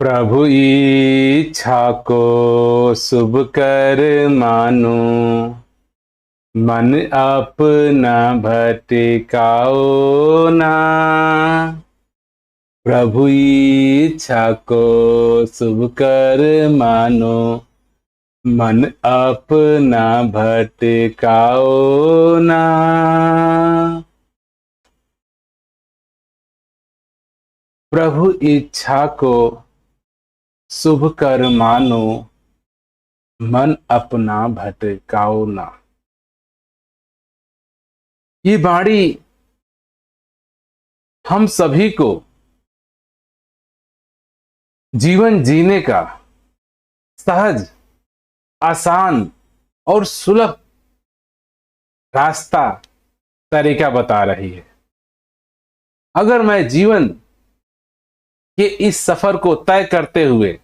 प्रभु इच्छा को शुभ कर मानो, मन अपना भटकाओ ना। प्रभु इच्छा को शुभ कर मानो, मन अपना भटकाओ ना। प्रभु इच्छा को शुभ कर मानो, मन अपना भटकाओ ना। ये बाणी हम सभी को जीवन जीने का सहज, आसान और सुलभ रास्ता, तरीका बता रही है। अगर मैं जीवन के इस सफर को तय करते हुए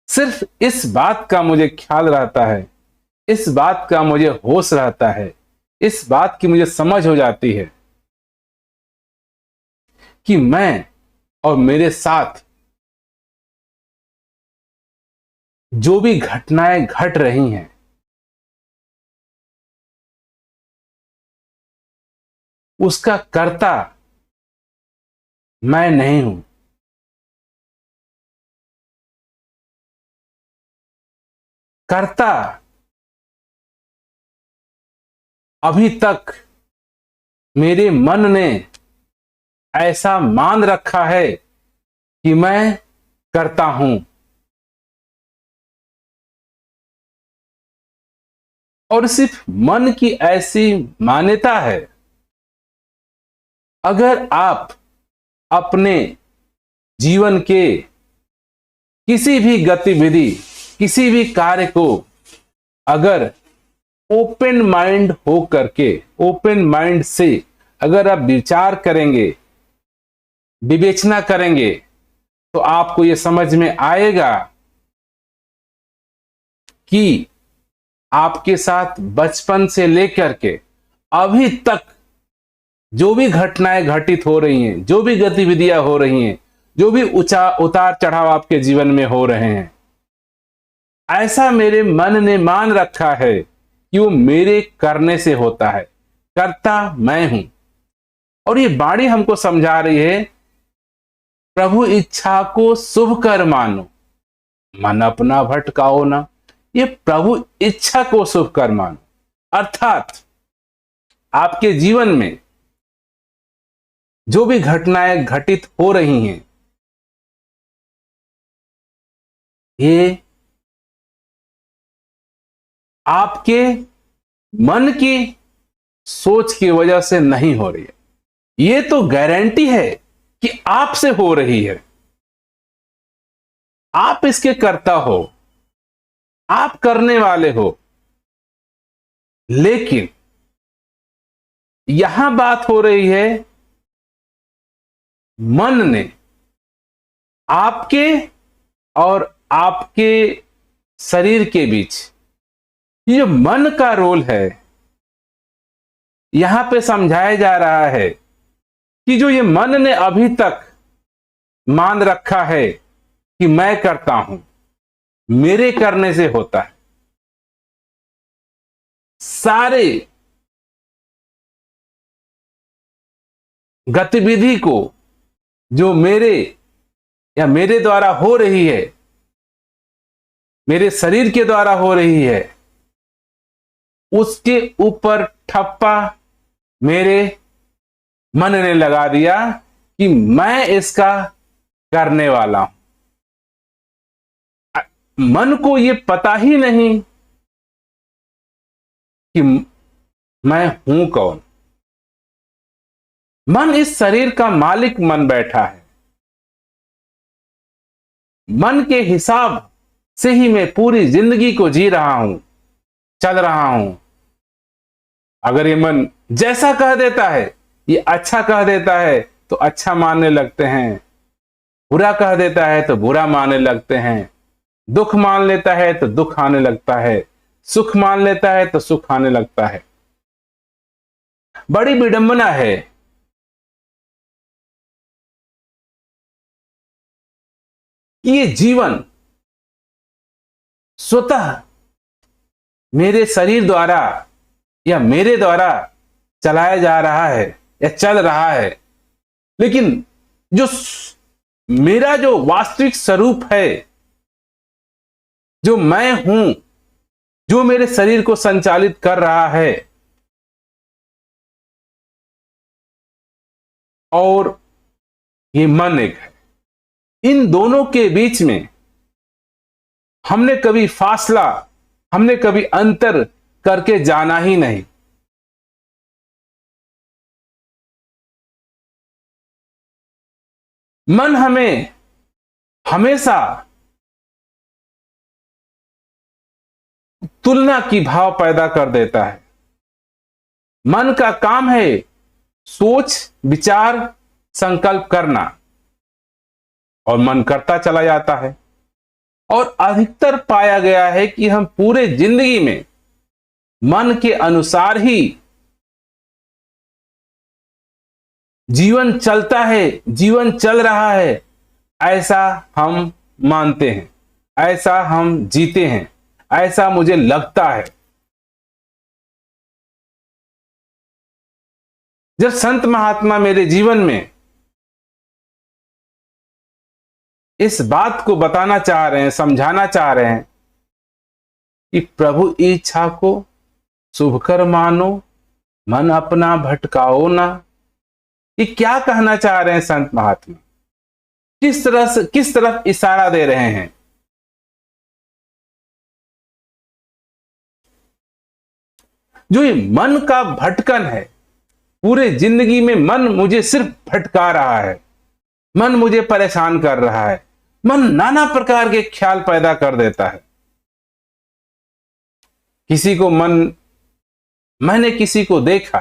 सिर्फ इस बात का मुझे ख्याल रहता है, इस बात का मुझे होश रहता है, इस बात की मुझे समझ हो जाती है कि मैं और मेरे साथ जो भी घटनाएं घट रही हैं, उसका कर्ता मैं नहीं हूं। कर्ता अभी तक मेरे मन ने ऐसा मान रखा है कि मैं करता हूं, और सिर्फ मन की ऐसी मान्यता है। अगर आप अपने जीवन के किसी भी गतिविधि, किसी भी कार्य को अगर ओपन माइंड हो करके, ओपन माइंड से अगर आप विचार करेंगे, विवेचना करेंगे, तो आपको यह समझ में आएगा कि आपके साथ बचपन से लेकर के अभी तक जो भी घटनाएं घटित हो रही हैं, जो भी गतिविधियां हो रही हैं, जो भी उतार चढ़ाव आपके जीवन में हो रहे हैं, ऐसा मेरे मन ने मान रखा है कि वो मेरे करने से होता है। करता मैं हूं। और ये बाणी हमको समझा रही है, प्रभु इच्छा को शुभ कर मानो, मन अपना भटकाओ ना। ये प्रभु इच्छा को शुभ कर मानो, अर्थात आपके जीवन में जो भी घटनाएं घटित हो रही हैं, ये आपके मन की सोच की वजह से नहीं हो रही है। ये तो गारंटी है कि आपसे हो रही है। आप इसके कर्ता हो, आप करने वाले हो। लेकिन यहां बात हो रही है, मन ने आपके और आपके शरीर के बीच, ये जो मन का रोल है, यहां पे समझाया जा रहा है कि जो ये मन ने अभी तक मान रखा है कि मैं करता हूं, मेरे करने से होता है, सारे गतिविधि को जो मेरे या मेरे द्वारा हो रही है, मेरे शरीर के द्वारा हो रही है, उसके ऊपर ठप्पा मेरे मन ने लगा दिया कि मैं इसका करने वाला हूं। मन को यह पता ही नहीं कि मैं हूं कौन। मन इस शरीर का मालिक मन बैठा है। मन के हिसाब से ही मैं पूरी जिंदगी को जी रहा हूं, चल रहा हूं। अगर ये मन जैसा कह देता है, ये अच्छा कह देता है तो अच्छा मानने लगते हैं, बुरा कह देता है तो बुरा मानने लगते हैं, दुख मान लेता है तो दुख आने लगता है, सुख मान लेता है तो सुख आने लगता है। बड़ी विडंबना है कि ये जीवन स्वतः मेरे शरीर द्वारा या मेरे द्वारा चलाया जा रहा है या चल रहा है, लेकिन जो मेरा जो वास्तविक स्वरूप है, जो मैं हूं, जो मेरे शरीर को संचालित कर रहा है, और ये मन एक है, इन दोनों के बीच में हमने कभी फासला, हमने कभी अंतर करके जाना ही नहीं। मन हमें हमेशा तुलना की भाव पैदा कर देता है। मन का काम है सोच, विचार, संकल्प करना, और मन करता चला जाता है। और अधिकतर पाया गया है कि हम पूरे जिंदगी में मन के अनुसार ही जीवन चलता है, जीवन चल रहा है, ऐसा हम मानते हैं, ऐसा हम जीते हैं, ऐसा मुझे लगता है। जब संत महात्मा मेरे जीवन में इस बात को बताना चाह रहे हैं, समझाना चाह रहे हैं कि प्रभु इच्छा को शुभ कर मानो, मन अपना भटकाओ ना, ये क्या कहना चाह रहे हैं संत महात्मा? किस तरफ इशारा दे रहे हैं? जो ये मन का भटकन है, पूरे जिंदगी में मन मुझे सिर्फ भटका रहा है, मन मुझे परेशान कर रहा है, मन नाना प्रकार के ख्याल पैदा कर देता है। मैंने किसी को देखा,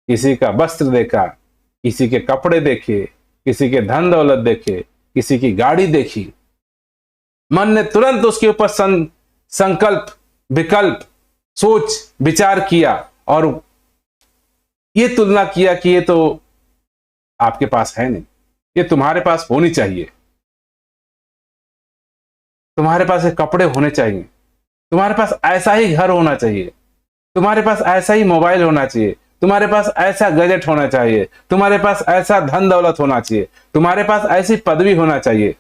किसी का वस्त्र देखा, किसी के कपड़े देखे, किसी के धन दौलत देखे, किसी की गाड़ी देखी, मन ने तुरंत उसके ऊपर संकल्प, विकल्प, सोच, विचार किया और ये तुलना किया कि ये तो आपके पास है नहीं, ये तुम्हारे पास होनी चाहिए, तुम्हारे पास ये कपड़े होने चाहिए, तुम्हारे पास ऐसा ही घर होना चाहिए, तुम्हारे पास ऐसा ही मोबाइल होना चाहिए, तुम्हारे पास ऐसा गैजेट होना चाहिए, तुम्हारे पास ऐसा धन दौलत होना चाहिए, तुम्हारे पास ऐसी पदवी होना चाहिए।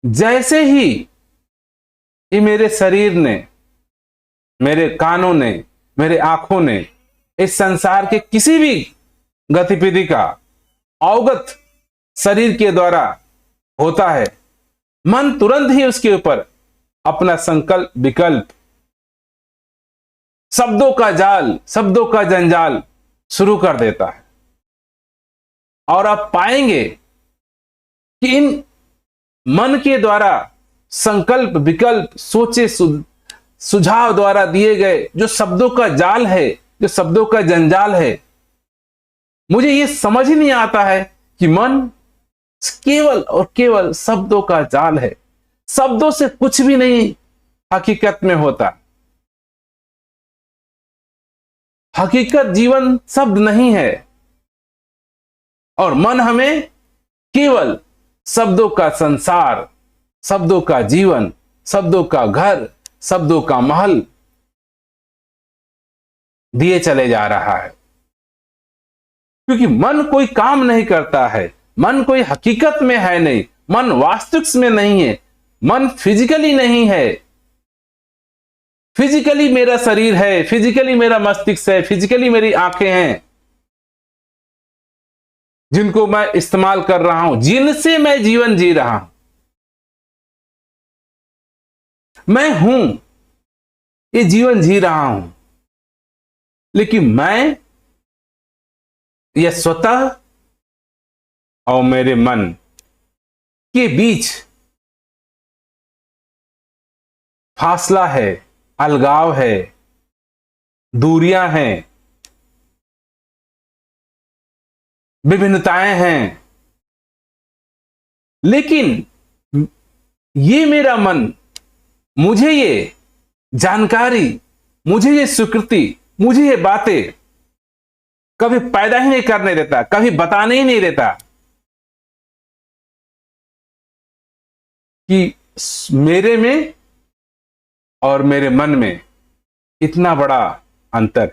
जैसे ही ये मेरे शरीर ने, मेरे कानों ने, मेरे आंखों ने इस संसार के किसी भी गतिविधि का अवगत शरीर के द्वारा होता है, मन तुरंत ही उसके ऊपर अपना संकल्प, विकल्प, शब्दों का जाल, शब्दों का जंजाल शुरू कर देता है। और आप पाएंगे कि इन मन के द्वारा संकल्प, विकल्प, सोचे, सुझाव द्वारा दिए गए जो शब्दों का जाल है, जो शब्दों का जंजाल है, मुझे यह समझ ही नहीं आता है कि मन केवल और केवल शब्दों का जाल है। शब्दों से कुछ भी नहीं हकीकत में होता। हकीकत जीवन शब्द नहीं है, और मन हमें केवल शब्दों का संसार, शब्दों का जीवन, शब्दों का घर, शब्दों का महल दिए चले जा रहा है। क्योंकि मन कोई काम नहीं करता है, मन कोई हकीकत में है नहीं, मन वास्तविक में नहीं है, मन फिजिकली नहीं है। फिजिकली मेरा शरीर है, फिजिकली मेरा मस्तिष्क है, फिजिकली मेरी आंखें हैं जिनको मैं इस्तेमाल कर रहा हूं, जिनसे मैं जीवन जी रहा हूं। मैं हूं, ये जीवन जी रहा हूं, लेकिन मैं, यह स्वतः और मेरे मन के बीच फासला है, अलगाव है, दूरियां हैं, विभिन्नताएं हैं। लेकिन ये मेरा मन मुझे ये जानकारी, मुझे ये स्वीकृति, मुझे ये बातें कभी पैदा ही नहीं करने देता, कभी बताने ही नहीं देता। कि मेरे में और मेरे मन में इतना बड़ा अंतर।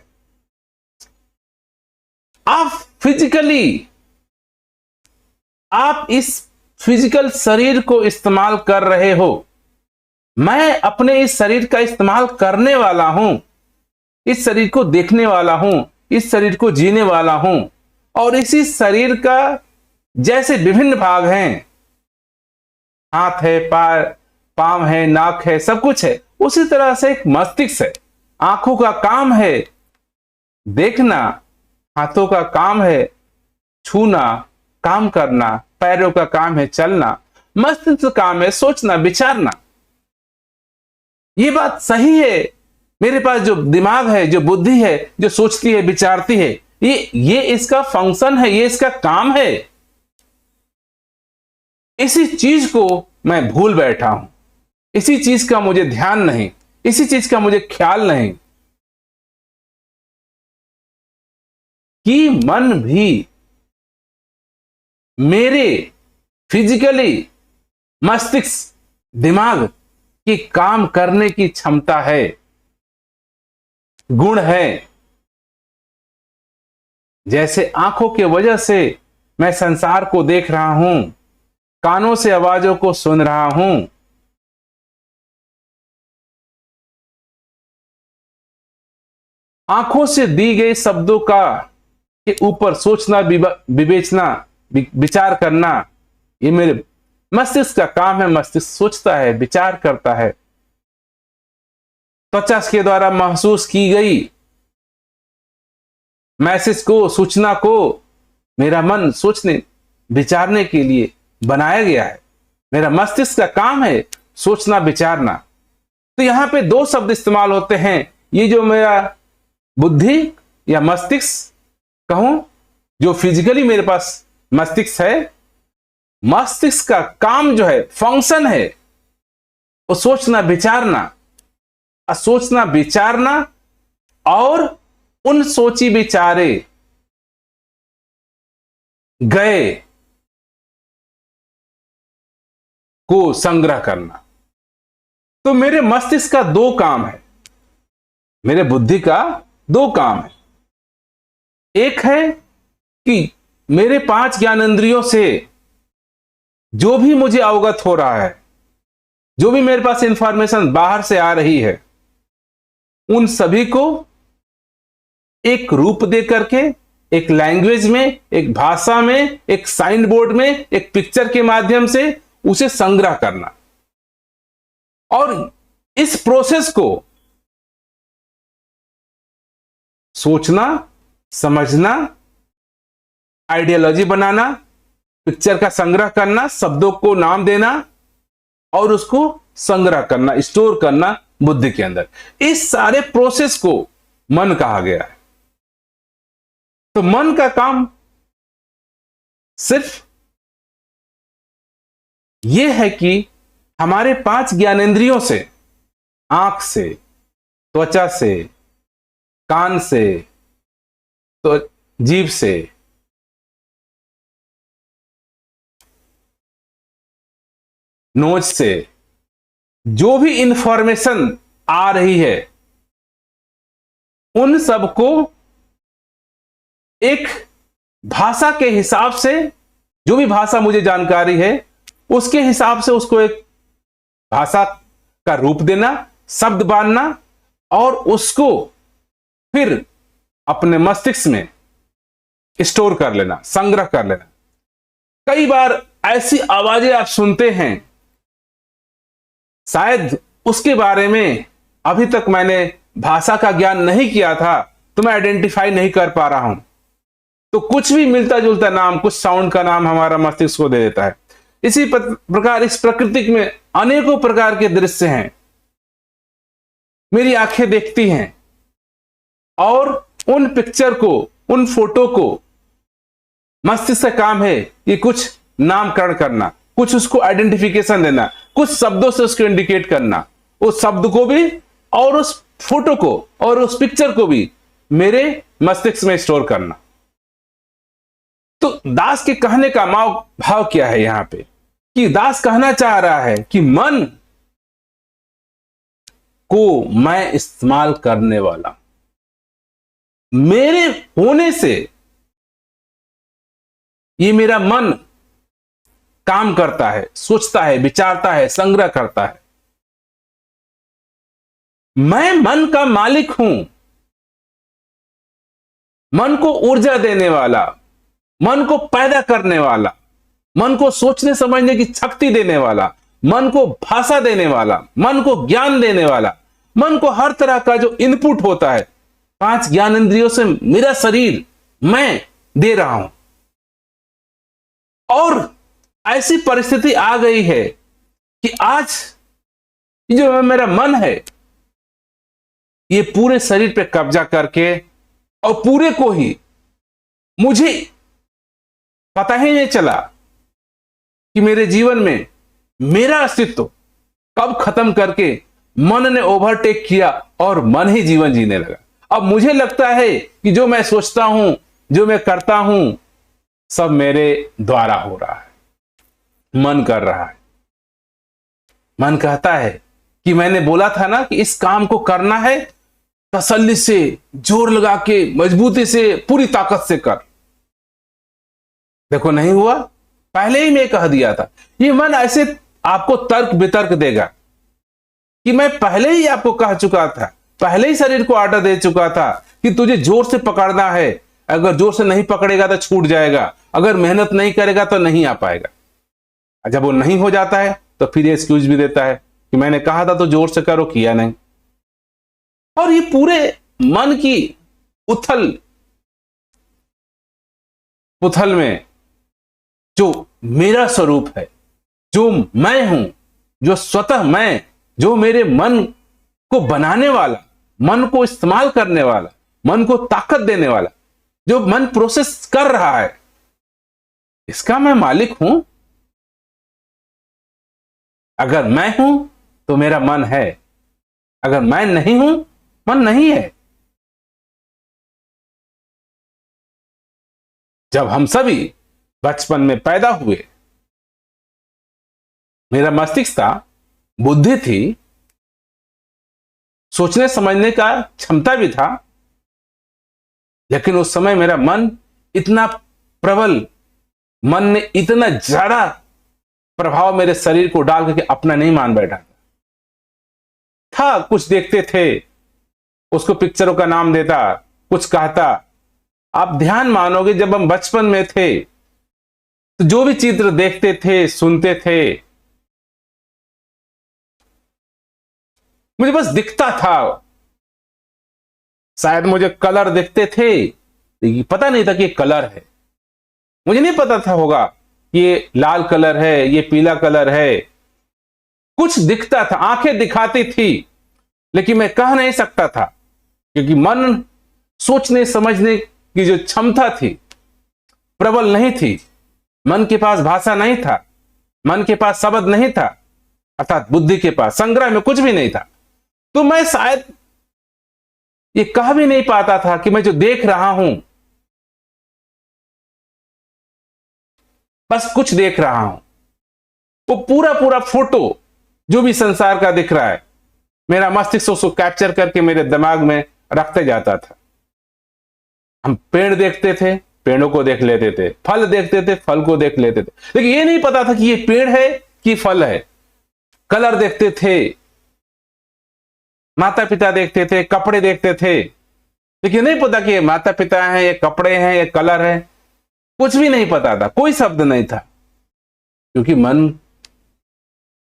आप इस फिजिकल शरीर को इस्तेमाल कर रहे हो, मैं अपने इस शरीर का इस्तेमाल करने वाला हूं, इस शरीर को देखने वाला हूं, इस शरीर को जीने वाला हूं। और इसी शरीर का जैसे विभिन्न भाग हैं, हाथ है, पांव है, नाक है, सब कुछ है, उसी तरह से एक मस्तिष्क है। आंखों का काम है देखना, हाथों का काम है छूना, काम करना, पैरों का काम है चलना, मस्तिष्क का काम है सोचना, विचारना। ये बात सही है। मेरे पास जो दिमाग है, जो बुद्धि है, जो सोचती है, विचारती है, ये इसका फंक्शन है, ये इसका काम है। इसी चीज को मैं भूल बैठा हूं, इसी चीज का मुझे ध्यान नहीं, इसी चीज का मुझे ख्याल नहीं कि मन भी मेरे फिजिकली मस्तिष्क, दिमाग की काम करने की क्षमता है, गुण है। जैसे आंखों के वजह से मैं संसार को देख रहा हूं, कानों से आवाजों को सुन रहा हूं, आंखों से दी गई शब्दों का के ऊपर सोचना, विवेचना, विचार करना, ये मेरे मस्तिष्क का काम है। मस्तिष्क सोचता है, विचार करता है। त्वचा के द्वारा महसूस की गई मैसेज को, सूचना को मेरा मन सोचने, विचारने के लिए बनाया गया है। मेरा मस्तिष्क का काम है सोचना, विचारना। तो यहां पे दो शब्द इस्तेमाल होते हैं। ये जो मेरा बुद्धि या मस्तिष्क कहूं, जो फिजिकली मेरे पास मस्तिष्क है, मस्तिष्क का काम जो है, फंक्शन है, वो सोचना, विचारना, सोचना, विचारना और उन सोची विचारे गए को संग्रह करना। तो मेरे मस्तिष्क का दो काम है, मेरे बुद्धि का दो काम है। एक है कि मेरे 5 ज्ञानेंद्रियों से जो भी मुझे अवगत हो रहा है, जो भी मेरे पास इंफॉर्मेशन बाहर से आ रही है, उन सभी को एक रूप दे करके, एक लैंग्वेज में, एक भाषा में, एक साइन बोर्ड में, एक पिक्चर के माध्यम से उसे संग्रह करना। और इस प्रोसेस को सोचना, समझना, आइडियोलॉजी बनाना, पिक्चर का संग्रह करना, शब्दों को नाम देना और उसको संग्रह करना, स्टोर करना बुद्धि के अंदर, इस सारे प्रोसेस को मन कहा गया है। तो मन का काम सिर्फ यह है कि हमारे 5 ज्ञानेंद्रियों से, आंख से, त्वचा से, कान से, तो जीभ से, नोज से जो भी इंफॉर्मेशन आ रही है, उन सबको एक भाषा के हिसाब से, जो भी भाषा मुझे जानकारी है उसके हिसाब से उसको एक भाषा का रूप देना, शब्द बांधना और उसको फिर अपने मस्तिष्क में स्टोर कर लेना, संग्रह कर लेना। कई बार ऐसी आवाजें आप सुनते हैं, शायद उसके बारे में अभी तक मैंने भाषा का ज्ञान नहीं किया था, तो मैं आइडेंटिफाई नहीं कर पा रहा हूं। तो कुछ भी मिलता जुलता नाम, कुछ साउंड का नाम हमारा मस्तिष्क को दे देता है। इसी प्रकार इस प्रकृति में अनेकों प्रकार के दृश्य हैं, मेरी आंखें देखती हैं और उन पिक्चर को, उन फोटो को मस्तिष्क का काम है कि कुछ नामकरण करना, कुछ उसको आइडेंटिफिकेशन देना, कुछ शब्दों से उसको इंडिकेट करना, उस शब्द को भी और उस फोटो को और उस पिक्चर को भी मेरे मस्तिष्क में स्टोर करना। तो दास के कहने का भाव क्या है यहां पे? कि दास कहना चाह रहा है कि मन को मैं इस्तेमाल करने वाला, मेरे होने से ये मेरा मन काम करता है, सोचता है, विचारता है, संग्रह करता है। मैं मन का मालिक हूं, मन को ऊर्जा देने वाला, मन को पैदा करने वाला, मन को सोचने समझने की शक्ति देने वाला, मन को भाषा देने वाला, मन को ज्ञान देने वाला, मन को हर तरह का जो इनपुट होता है 5 ज्ञान इंद्रियों से मेरा शरीर मैं दे रहा हूं। और ऐसी परिस्थिति आ गई है कि आज जो मेरा मन है ये पूरे शरीर पे कब्जा करके और पूरे को ही मुझे पता ही नहीं चला कि मेरे जीवन में मेरा अस्तित्व कब खत्म करके मन ने ओवरटेक किया और मन ही जीवन जीने लगा। अब मुझे लगता है कि जो मैं सोचता हूं, जो मैं करता हूं, सब मेरे द्वारा हो रहा है, मन कर रहा है। मन कहता है कि मैंने बोला था ना कि इस काम को करना है, तसल्ली से, जोर लगा के, मजबूती से, पूरी ताकत से कर। देखो नहीं हुआ, पहले ही मैं कह दिया था। ये मन ऐसे आपको तर्क वितर्क देगा कि मैं पहले ही आपको कह चुका था, पहले ही शरीर को आर्डर दे चुका था कि तुझे जोर से पकड़ना है, अगर जोर से नहीं पकड़ेगा तो छूट जाएगा, अगर मेहनत नहीं करेगा तो नहीं आ पाएगा। जब वो नहीं हो जाता है तो फिर ये एक्सक्यूज भी देता है कि मैंने कहा था तो जोर से करो, किया नहीं। और ये पूरे मन की उथल पुथल में जो मेरा स्वरूप है, जो मैं हूं, जो स्वतः मैं, जो मेरे मन को बनाने वाला, मन को इस्तेमाल करने वाला, मन को ताकत देने वाला, जो मन प्रोसेस कर रहा है, इसका मैं मालिक हूं। अगर मैं हूं तो मेरा मन है, अगर मैं नहीं हूं, मन नहीं है। जब हम सभी बचपन में पैदा हुए, मेरा मस्तिष्क था, बुद्धि थी, सोचने समझने का क्षमता भी था, लेकिन उस समय मेरा मन इतना प्रबल, मन ने इतना ज्यादा प्रभाव मेरे शरीर को डाल करके अपना नहीं मान बैठा था। कुछ देखते थे, उसको पिक्चरों का नाम देता, कुछ कहता। आप ध्यान मानोगे, जब हम बचपन में थे तो जो भी चित्र देखते थे, सुनते थे, मुझे बस दिखता था। शायद मुझे कलर दिखते थे, लेकिन पता नहीं था कि ये कलर है। मुझे नहीं पता था होगा ये लाल कलर है, ये पीला कलर है। कुछ दिखता था, आंखें दिखाती थी, लेकिन मैं कह नहीं सकता था, क्योंकि मन सोचने समझने की जो क्षमता थी प्रबल नहीं थी। मन के पास भाषा नहीं था, मन के पास शब्द नहीं था, अर्थात बुद्धि के पास संग्रह में कुछ भी नहीं था। तो मैं शायद ये कह भी नहीं पाता था कि मैं जो देख रहा हूं बस कुछ देख रहा हूं। वो पूरा पूरा फोटो जो भी संसार का दिख रहा है, मेरा मस्तिष्क उसको कैप्चर करके मेरे दिमाग में रखते जाता था। हम पेड़ देखते थे, पेड़ों को देख लेते थे, फल देखते थे, फल को देख लेते थे, लेकिन ये नहीं पता था कि ये पेड़ है कि फल है। कलर देखते थे, माता पिता देखते थे, कपड़े देखते थे, लेकिन नहीं पता कि ये माता पिता हैं, ये कपड़े हैं, ये कलर है। कुछ भी नहीं पता था, कोई शब्द नहीं था, क्योंकि मन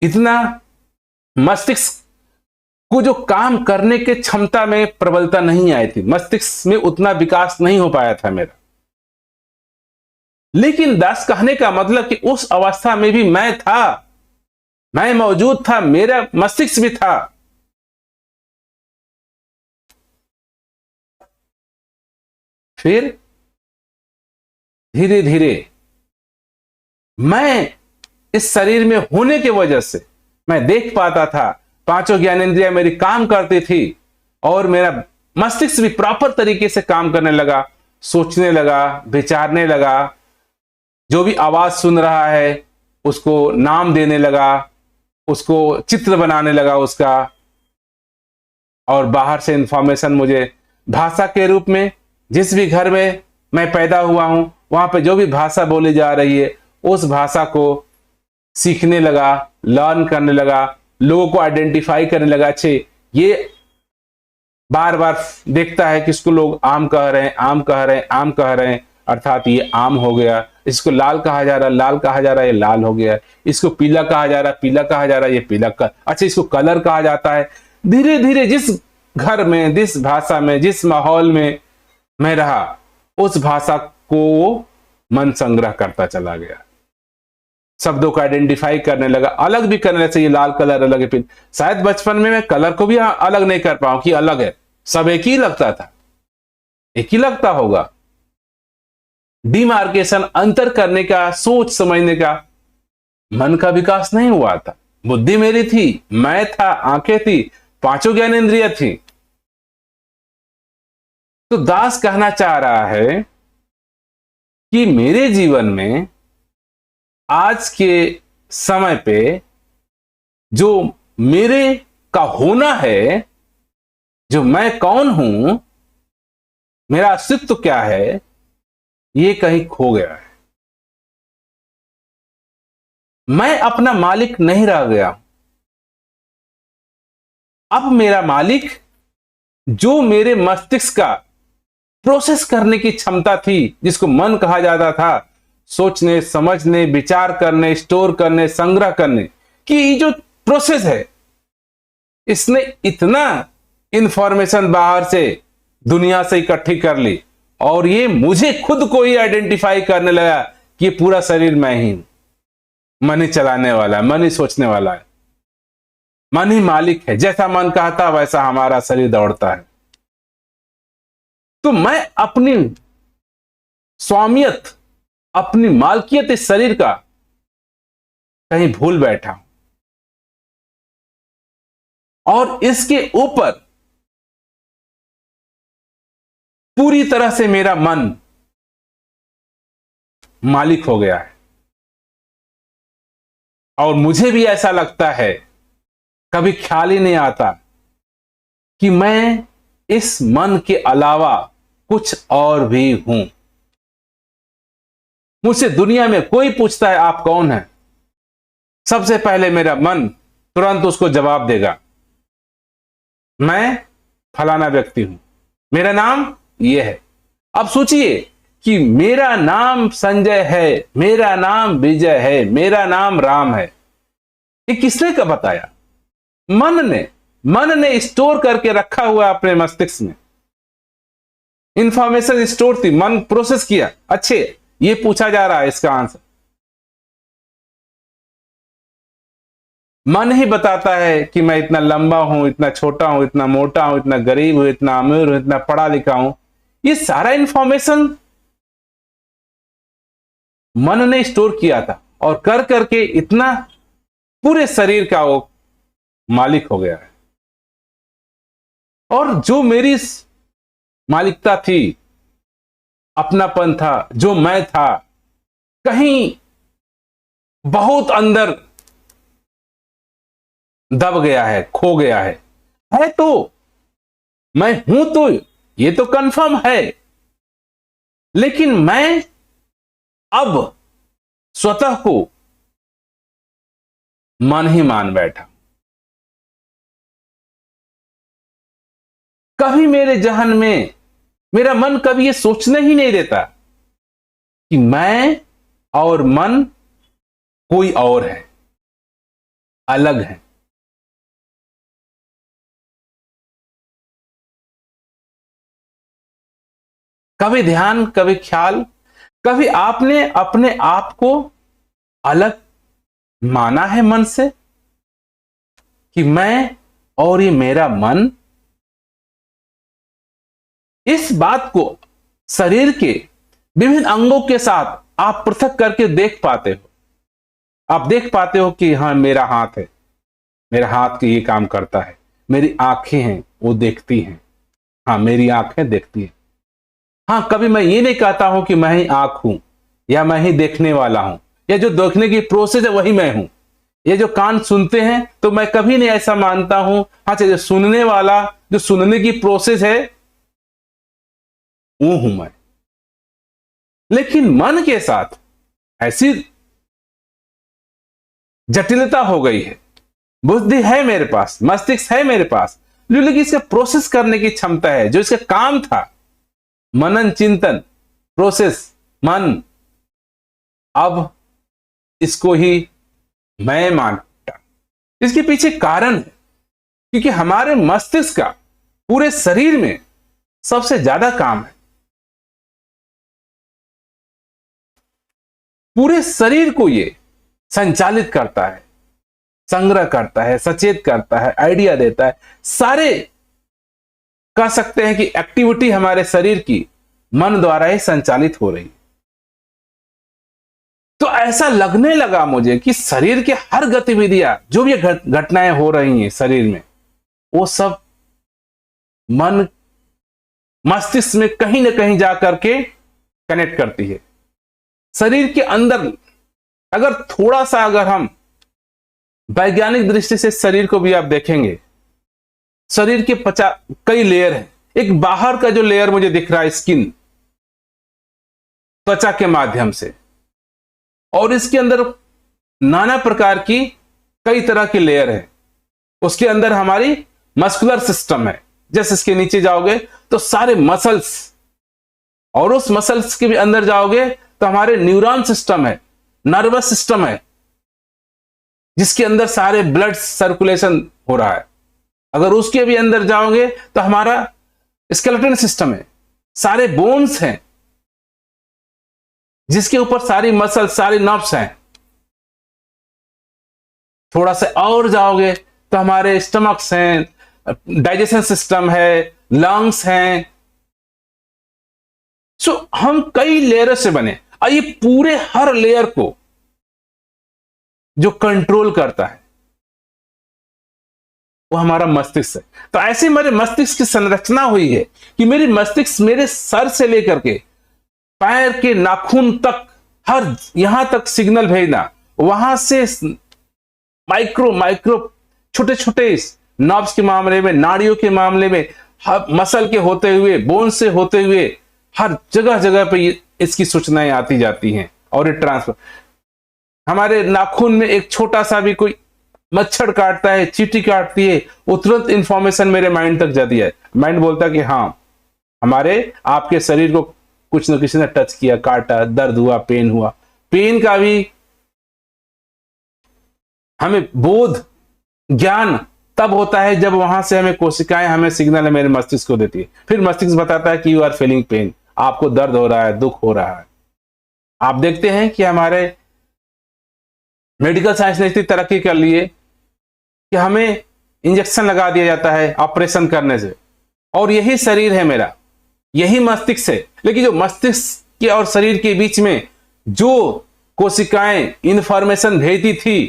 इतना, मस्तिष्क को जो काम करने के क्षमता में प्रबलता नहीं आई थी, मस्तिष्क में उतना विकास नहीं हो पाया था मेरा। लेकिन दास कहने का मतलब कि उस अवस्था में भी मैं था, मैं मौजूद था, मेरा मस्तिष्क भी था। फिर धीरे धीरे मैं इस शरीर में होने की वजह से मैं देख पाता था, 5 ज्ञानेंद्रियां मेरी काम करती थी और मेरा मस्तिष्क भी प्रॉपर तरीके से काम करने लगा, सोचने लगा, विचारने लगा। जो भी आवाज सुन रहा है उसको नाम देने लगा, उसको चित्र बनाने लगा उसका, और बाहर से इंफॉर्मेशन मुझे भाषा के रूप में, जिस भी घर में मैं पैदा हुआ हूं वहां पे जो भी भाषा बोली जा रही है उस भाषा को सीखने लगा, लर्न करने लगा, लोगों को आइडेंटिफाई करने लगा। अच्छे, ये बार बार देखता है कि इसको लोग आम कह रहे हैं, आम कह रहे हैं, आम कह रहे हैं, अर्थात ये आम हो गया। इसको लाल कहा जा रहा है, लाल कहा जा रहा है, ये लाल हो गया। इसको पीला कहा जा रहा है, पीला कहा जा रहा है, ये पीला का, अच्छा इसको कलर कहा जाता है। धीरे धीरे जिस घर में, जिस भाषा में, जिस माहौल में मैं रहा, उस भाषा को वो मन संग्रह करता चला गया, शब्दों को आइडेंटिफाई करने लगा, अलग भी करने लगा। ये लाल कलर अलग है, शायद बचपन में मैं कलर को भी अलग नहीं कर पाऊं कि अलग है, सब एक ही लगता था, एक ही लगता होगा। डिमार्केशन, अंतर करने का, सोच समझने का मन का विकास नहीं हुआ था। बुद्धि मेरी थी, मैं था, आंखें थी, पांचों ज्ञानेंद्रिय थी। तो दास कहना चाह रहा है कि मेरे जीवन में आज के समय पे जो मेरे का होना है, जो मैं कौन हूं, मेरा अस्तित्व क्या है, ये कहीं खो गया है। मैं अपना मालिक नहीं रह गया। अब मेरा मालिक जो मेरे मस्तिष्क का प्रोसेस करने की क्षमता थी, जिसको मन कहा जाता था, सोचने, समझने, विचार करने, स्टोर करने, संग्रह करने की ये जो प्रोसेस है, इसने इतना इंफॉर्मेशन बाहर से, दुनिया से इकट्ठी कर ली और ये मुझे खुद को ही आइडेंटिफाई करने लगा कि ये पूरा शरीर मैं ही हूं। मन ही चलाने वाला है, मन ही सोचने वाला है, मन ही मालिक है। जैसा मन कहता वैसा हमारा शरीर दौड़ता है। तो मैं अपनी स्वामियत, अपनी मालकियत इस शरीर का कहीं भूल बैठा हूं, और इसके ऊपर पूरी तरह से मेरा मन मालिक हो गया है। और मुझे भी ऐसा लगता है, कभी ख्याल ही नहीं आता कि मैं इस मन के अलावा कुछ और भी हूं। मुझसे दुनिया में कोई पूछता है आप कौन हैं, सबसे पहले मेरा मन तुरंत उसको जवाब देगा, मैं फलाना व्यक्ति हूं, मेरा नाम यह है। अब सोचिए कि मेरा नाम संजय है, मेरा नाम विजय है, मेरा नाम राम है, ये किसने का बताया? मन ने स्टोर करके रखा हुआ अपने मस्तिष्क में, इंफॉर्मेशन स्टोर थी, मन प्रोसेस किया। अच्छे, ये पूछा जा रहा है, इसका आंसर मन ही बताता है कि मैं इतना लंबा हूं, इतना छोटा हूं, इतना मोटा हूं, इतना गरीब हूं, इतना अमीर हूं, इतना पढ़ा लिखा हूं। ये सारा इंफॉर्मेशन मन ने स्टोर किया था और कर करके इतना पूरे शरीर का वो मालिक हो गया है। और जो मेरी मालिकता थी, अपनापन था, जो मैं था, कहीं बहुत अंदर दब गया है, खो गया है तो मैं हूं, तो ये तो कंफर्म है, लेकिन मैं अब स्वतः को मन ही मान बैठा। कभी मेरे जहन में, मेरा मन कभी ये सोचने ही नहीं देता कि मैं और मन कोई और है, अलग है। कभी ध्यान, कभी ख्याल, कभी आपने अपने आप को अलग माना है मन से कि मैं और ये मेरा मन? इस बात को शरीर के विभिन्न अंगों के साथ आप पृथक करके देख पाते हो। आप देख पाते हो कि हाँ, मेरा हाथ है, मेरा हाथ के ये काम करता है, मेरी आंखें हैं, वो देखती हैं, हाँ मेरी आंखें देखती हैं। हाँ, कभी मैं ये नहीं कहता हूं कि मैं ही आंख हूं या मैं ही देखने वाला हूं या जो देखने की प्रोसेस है वही मैं हूं। ये जो कान सुनते हैं तो मैं कभी नहीं ऐसा मानता हूं, हाँ जो सुनने वाला, जो सुनने की प्रोसेस है वो हूं मैं। लेकिन मन के साथ ऐसी जटिलता हो गई है, बुद्धि है मेरे पास, मस्तिष्क है मेरे पास, जो लेकिन इसका प्रोसेस करने की क्षमता है, जो इसका काम था मनन चिंतन प्रोसेस मन, अब इसको ही मैं मानता। इसके पीछे कारण है क्योंकि हमारे मस्तिष्क का पूरे शरीर में सबसे ज्यादा काम है। पूरे शरीर को ये संचालित करता है, संग्रह करता है, सचेत करता है, आइडिया देता है। सारे कह सकते हैं कि एक्टिविटी हमारे शरीर की मन द्वारा ही संचालित हो रही है। तो ऐसा लगने लगा मुझे कि शरीर के हर गतिविधियां, जो भी घटनाएं हो रही हैं शरीर में, वो सब मन मस्तिष्क में कहीं ना कहीं जाकर के कनेक्ट करती है। शरीर के अंदर अगर थोड़ा सा अगर हम वैज्ञानिक दृष्टि से शरीर को भी आप देखेंगे, शरीर के कई लेयर हैं। एक बाहर का जो लेयर मुझे दिख रहा है स्किन, त्वचा के माध्यम से, और इसके अंदर नाना प्रकार की कई तरह की लेयर है। उसके अंदर हमारी मस्कुलर सिस्टम है, जैसे इसके नीचे जाओगे तो सारे मसल्स, और उस मसल्स के भी अंदर जाओगे तो हमारे न्यूरॉन सिस्टम है, नर्वस सिस्टम है, जिसके अंदर सारे ब्लड सर्कुलेशन हो रहा है। अगर उसके भी अंदर जाओगे तो हमारा स्केलेटन सिस्टम है, सारे बोन्स हैं, जिसके ऊपर सारी मसल, सारी नर्व्स हैं। थोड़ा सा और जाओगे तो हमारे स्टमक्स हैं, डाइजेशन सिस्टम है, लंग्स हैं। सो हम कई लेयर से बने, और ये पूरे हर लेयर को जो कंट्रोल करता है वो हमारा मस्तिष्क है। तो ऐसे मेरे मस्तिष्क की संरचना हुई है कि मेरी मस्तिष्क मेरे सर से लेकर के पैर के नाखून तक, हर यहां तक सिग्नल भेजना, वहां से माइक्रो माइक्रो छोटे छोटे नर्व्स के मामले में, नाड़ियों के मामले में, मसल के होते हुए, बोन से होते हुए, हर जगह जगह पे इसकी सूचनाएं आती जाती हैं। और ये ट्रांसफर, हमारे नाखून में एक छोटा सा भी कोई मच्छर काटता है, चींटी काटती है, वो तुरंत इंफॉर्मेशन मेरे माइंड तक जाती है। माइंड बोलता है कि हाँ, हमारे आपके शरीर को कुछ न किसी ने टच किया, काटा, दर्द हुआ, पेन हुआ। पेन का भी हमें बोध, ज्ञान तब होता है जब वहां से हमें कोशिकाएं हमें सिग्नल मेरे मस्तिष्क को देती है। फिर मस्तिष्क बताता है कि यू आर फीलिंग पेन, आपको दर्द हो रहा है, दुख हो रहा है। आप देखते हैं कि हमारे मेडिकल साइंस ने इतनी तरक्की कर ली है कि हमें इंजेक्शन लगा दिया जाता है ऑपरेशन करने से, और यही शरीर है मेरा, यही मस्तिष्क है। लेकिन जो मस्तिष्क के और शरीर के बीच में जो कोशिकाएं इंफॉर्मेशन भेजती थी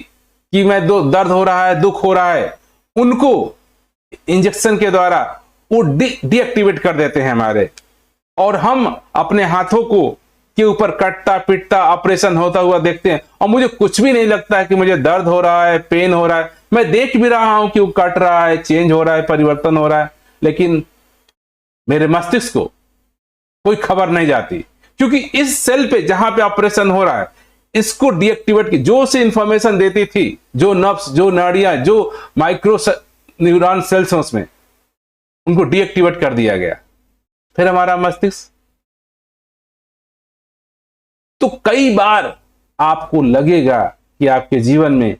कि मैं दर्द हो रहा है, दुख हो रहा है, उनको इंजेक्शन के द्वारा वो डीएक्टिवेट कर देते हैं हमारे, और हम अपने हाथों को के ऊपर कटता पिटता ऑपरेशन होता हुआ देखते हैं, और मुझे कुछ भी नहीं लगता है कि मुझे दर्द हो रहा है, पेन हो रहा है। मैं देख भी रहा हूं कि वो कट रहा है, चेंज हो रहा है, परिवर्तन हो रहा है, लेकिन मेरे मस्तिष्क को कोई खबर नहीं जाती, क्योंकि इस सेल पे जहां पे ऑपरेशन हो रहा है, इसको डीएक्टिवेट की जो से इंफॉर्मेशन देती थी, जो नर्व्स, जो नाड़ियां, जो माइक्रो न्यूरॉन सेल्स हैं, उसमें उनको डीएक्टिवेट कर दिया गया। फिर हमारा मस्तिष्क, तो कई बार आपको लगेगा कि आपके जीवन में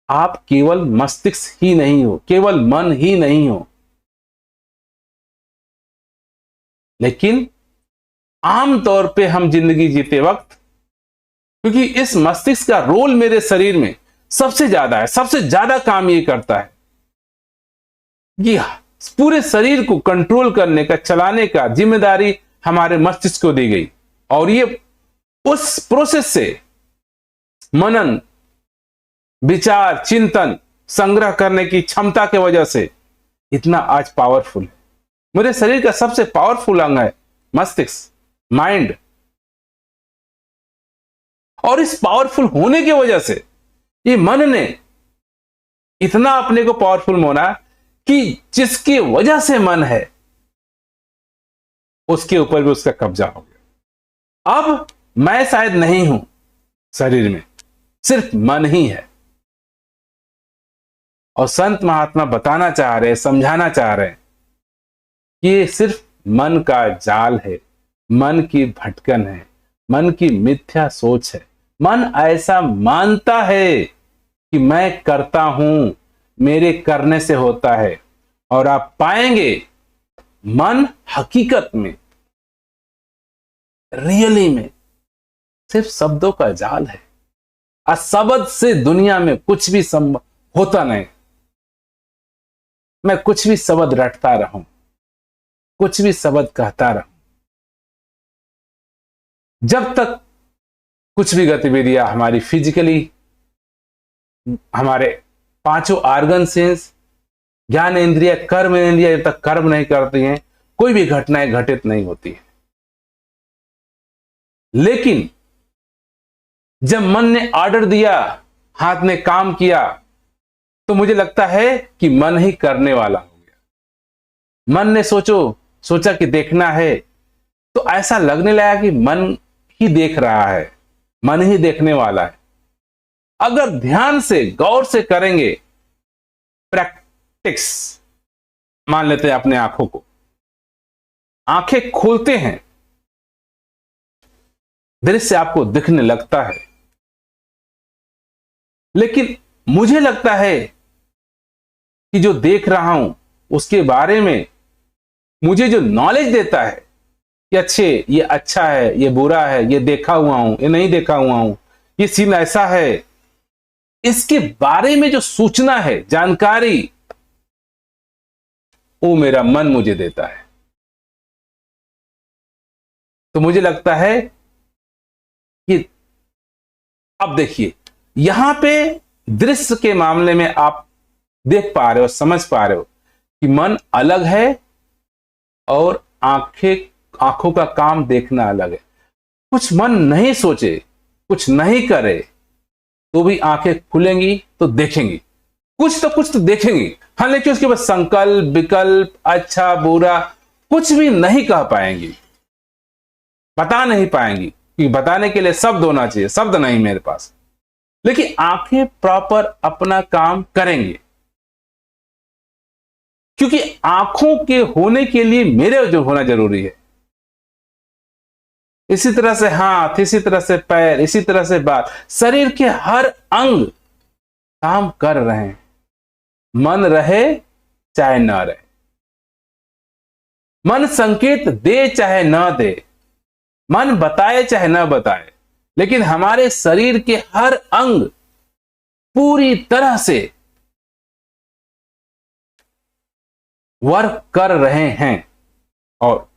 आप केवल मस्तिष्क ही नहीं हो, केवल मन ही नहीं हो, लेकिन आमतौर पे हम जिंदगी जीते वक्त, क्योंकि इस मस्तिष्क का रोल मेरे शरीर में सबसे ज्यादा है, सबसे ज्यादा काम ये करता है कि पूरे शरीर को कंट्रोल करने का, चलाने का जिम्मेदारी हमारे मस्तिष्क को दी गई, और ये उस प्रोसेस से मनन, विचार, चिंतन, संग्रह करने की क्षमता की वजह से इतना आज पावरफुल है। मेरे शरीर का सबसे पावरफुल अंग है मस्तिष्क, माइंड। और इस पावरफुल होने की वजह से ये मन ने इतना अपने को पावरफुल माना कि जिसकी वजह से मन है उसके ऊपर भी उसका कब्जा हो गया। अब मैं शायद नहीं हूं शरीर में, सिर्फ मन ही है। और संत महात्मा बताना चाह रहे, समझाना चाह रहे हैं कि ये सिर्फ मन का जाल है, मन की भटकन है, मन की मिथ्या सोच है। मन ऐसा मानता है कि मैं करता हूं, मेरे करने से होता है। और आप पाएंगे मन हकीकत में, रियली में सिर्फ शब्दों का जाल है। शब्द से दुनिया में कुछ भी संभव होता नहीं। मैं कुछ भी शब्द रटता रहूं, कुछ भी शब्द कहता रहूं, जब तक कुछ भी गतिविधियां हमारी फिजिकली, हमारे पांचों ऑर्गन सेंस, ज्ञान इंद्रिय, कर्म इंद्रिय जब तक कर्म नहीं करती हैं, कोई भी घटनाएं घटित नहीं होती है। लेकिन जब मन ने ऑर्डर दिया, हाथ ने काम किया, तो मुझे लगता है कि मन ही करने वाला हो गया। मन ने सोचा कि देखना है, तो ऐसा लगने लगा कि मन ही देख रहा है, मन ही देखने वाला है। अगर ध्यान से, गौर से करेंगे, प्रैक्टिस, मान लेते हैं अपने आंखों को, आंखें खोलते हैं, दृश्य आपको दिखने लगता है। लेकिन मुझे लगता है कि जो देख रहा हूं उसके बारे में मुझे जो नॉलेज देता है कि अच्छे, ये अच्छा है, ये बुरा है, ये देखा हुआ हूं, ये नहीं देखा हुआ हूं, ये सीन ऐसा है, इसके बारे में जो सूचना है, जानकारी, वो मेरा मन मुझे देता है। तो मुझे लगता है कि अब देखिए, यहां पे दृश्य के मामले में आप देख पा रहे हो, समझ पा रहे हो कि मन अलग है और आंखों का काम देखना अलग है। कुछ मन नहीं सोचे, कुछ नहीं करे, तो भी आंखें खुलेंगी तो देखेंगी, कुछ तो देखेंगी। हाँ, लेकिन उसके बाद संकल्प, विकल्प, अच्छा बुरा कुछ भी नहीं कह पाएंगी, बता नहीं पाएंगी, कि बताने के लिए शब्द होना चाहिए, शब्द नहीं मेरे पास। लेकिन आंखें प्रॉपर अपना काम करेंगे, क्योंकि आंखों के होने के लिए मेरे जो होना जरूरी है। इसी तरह से हाथ, इसी तरह से पैर, इसी तरह से बात, शरीर के हर अंग काम कर रहे हैं, मन रहे चाहे ना रहे, मन संकेत दे चाहे ना दे, मन बताए चाहे ना बताए, लेकिन हमारे शरीर के हर अंग पूरी तरह से वर्क कर रहे हैं। और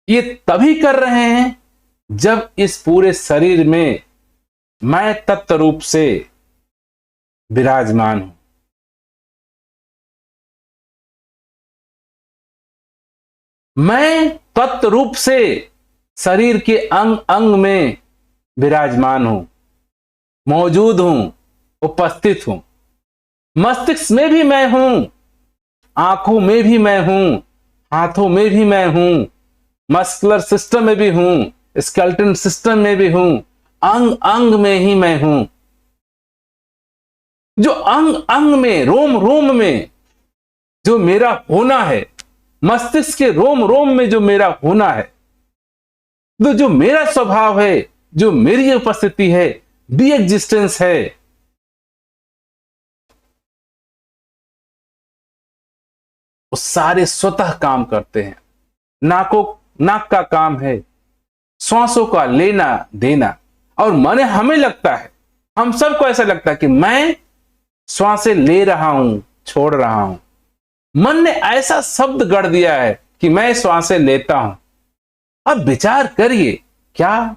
ये तभी कर रहे हैं जब इस पूरे शरीर में मैं तत्व रूप से विराजमान हूं। मैं तत्व रूप से शरीर के अंग अंग में विराजमान हूं, मौजूद हूं, उपस्थित हूं। मस्तिष्क में भी मैं हूं, आंखों में भी मैं हूं, हाथों में भी मैं हूं, मस्कुलर सिस्टम में भी हूं, स्केलेटन सिस्टम में भी हूं, अंग अंग में ही मैं हूं। जो अंग अंग में, रोम रोम में जो मेरा होना है, मस्तिष्क के रोम रोम में जो मेरा होना है, तो जो मेरा स्वभाव है, जो मेरी उपस्थिति है, बी एग्जिस्टेंस है, वो सारे स्वतः काम करते हैं। नाक का काम है श्वासों का लेना देना। और माने हमें लगता है, हम सबको ऐसा लगता है कि मैं श्वासें ले रहा हूं, छोड़ रहा हूं। मन ने ऐसा शब्द गढ़ दिया है कि मैं श्वासें लेता हूं। अब विचार करिए, क्या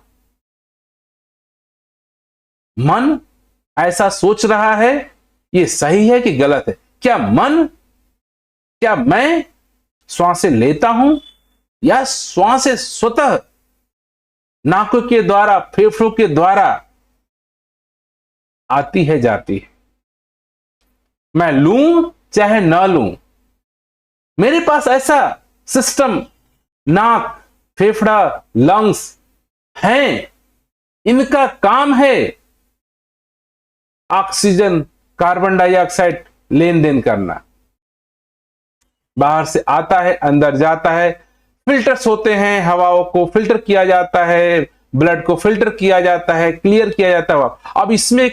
मन ऐसा सोच रहा है, ये सही है कि गलत है? क्या मैं श्वासें लेता हूं या श्वासें स्वतः नाकों के द्वारा, फेफड़ों के द्वारा आती है जाती है, मैं लूं चाहे ना लूं, मेरे पास ऐसा सिस्टम, नाक, फेफड़ा, लंग्स हैं, इनका काम है ऑक्सीजन, कार्बन डाइऑक्साइड लेन देन करना। बाहर से आता है, अंदर जाता है, फिल्टर्स होते हैं, हवाओं को फिल्टर किया जाता है, ब्लड को फिल्टर किया जाता है, क्लियर किया जाता है। अब इसमें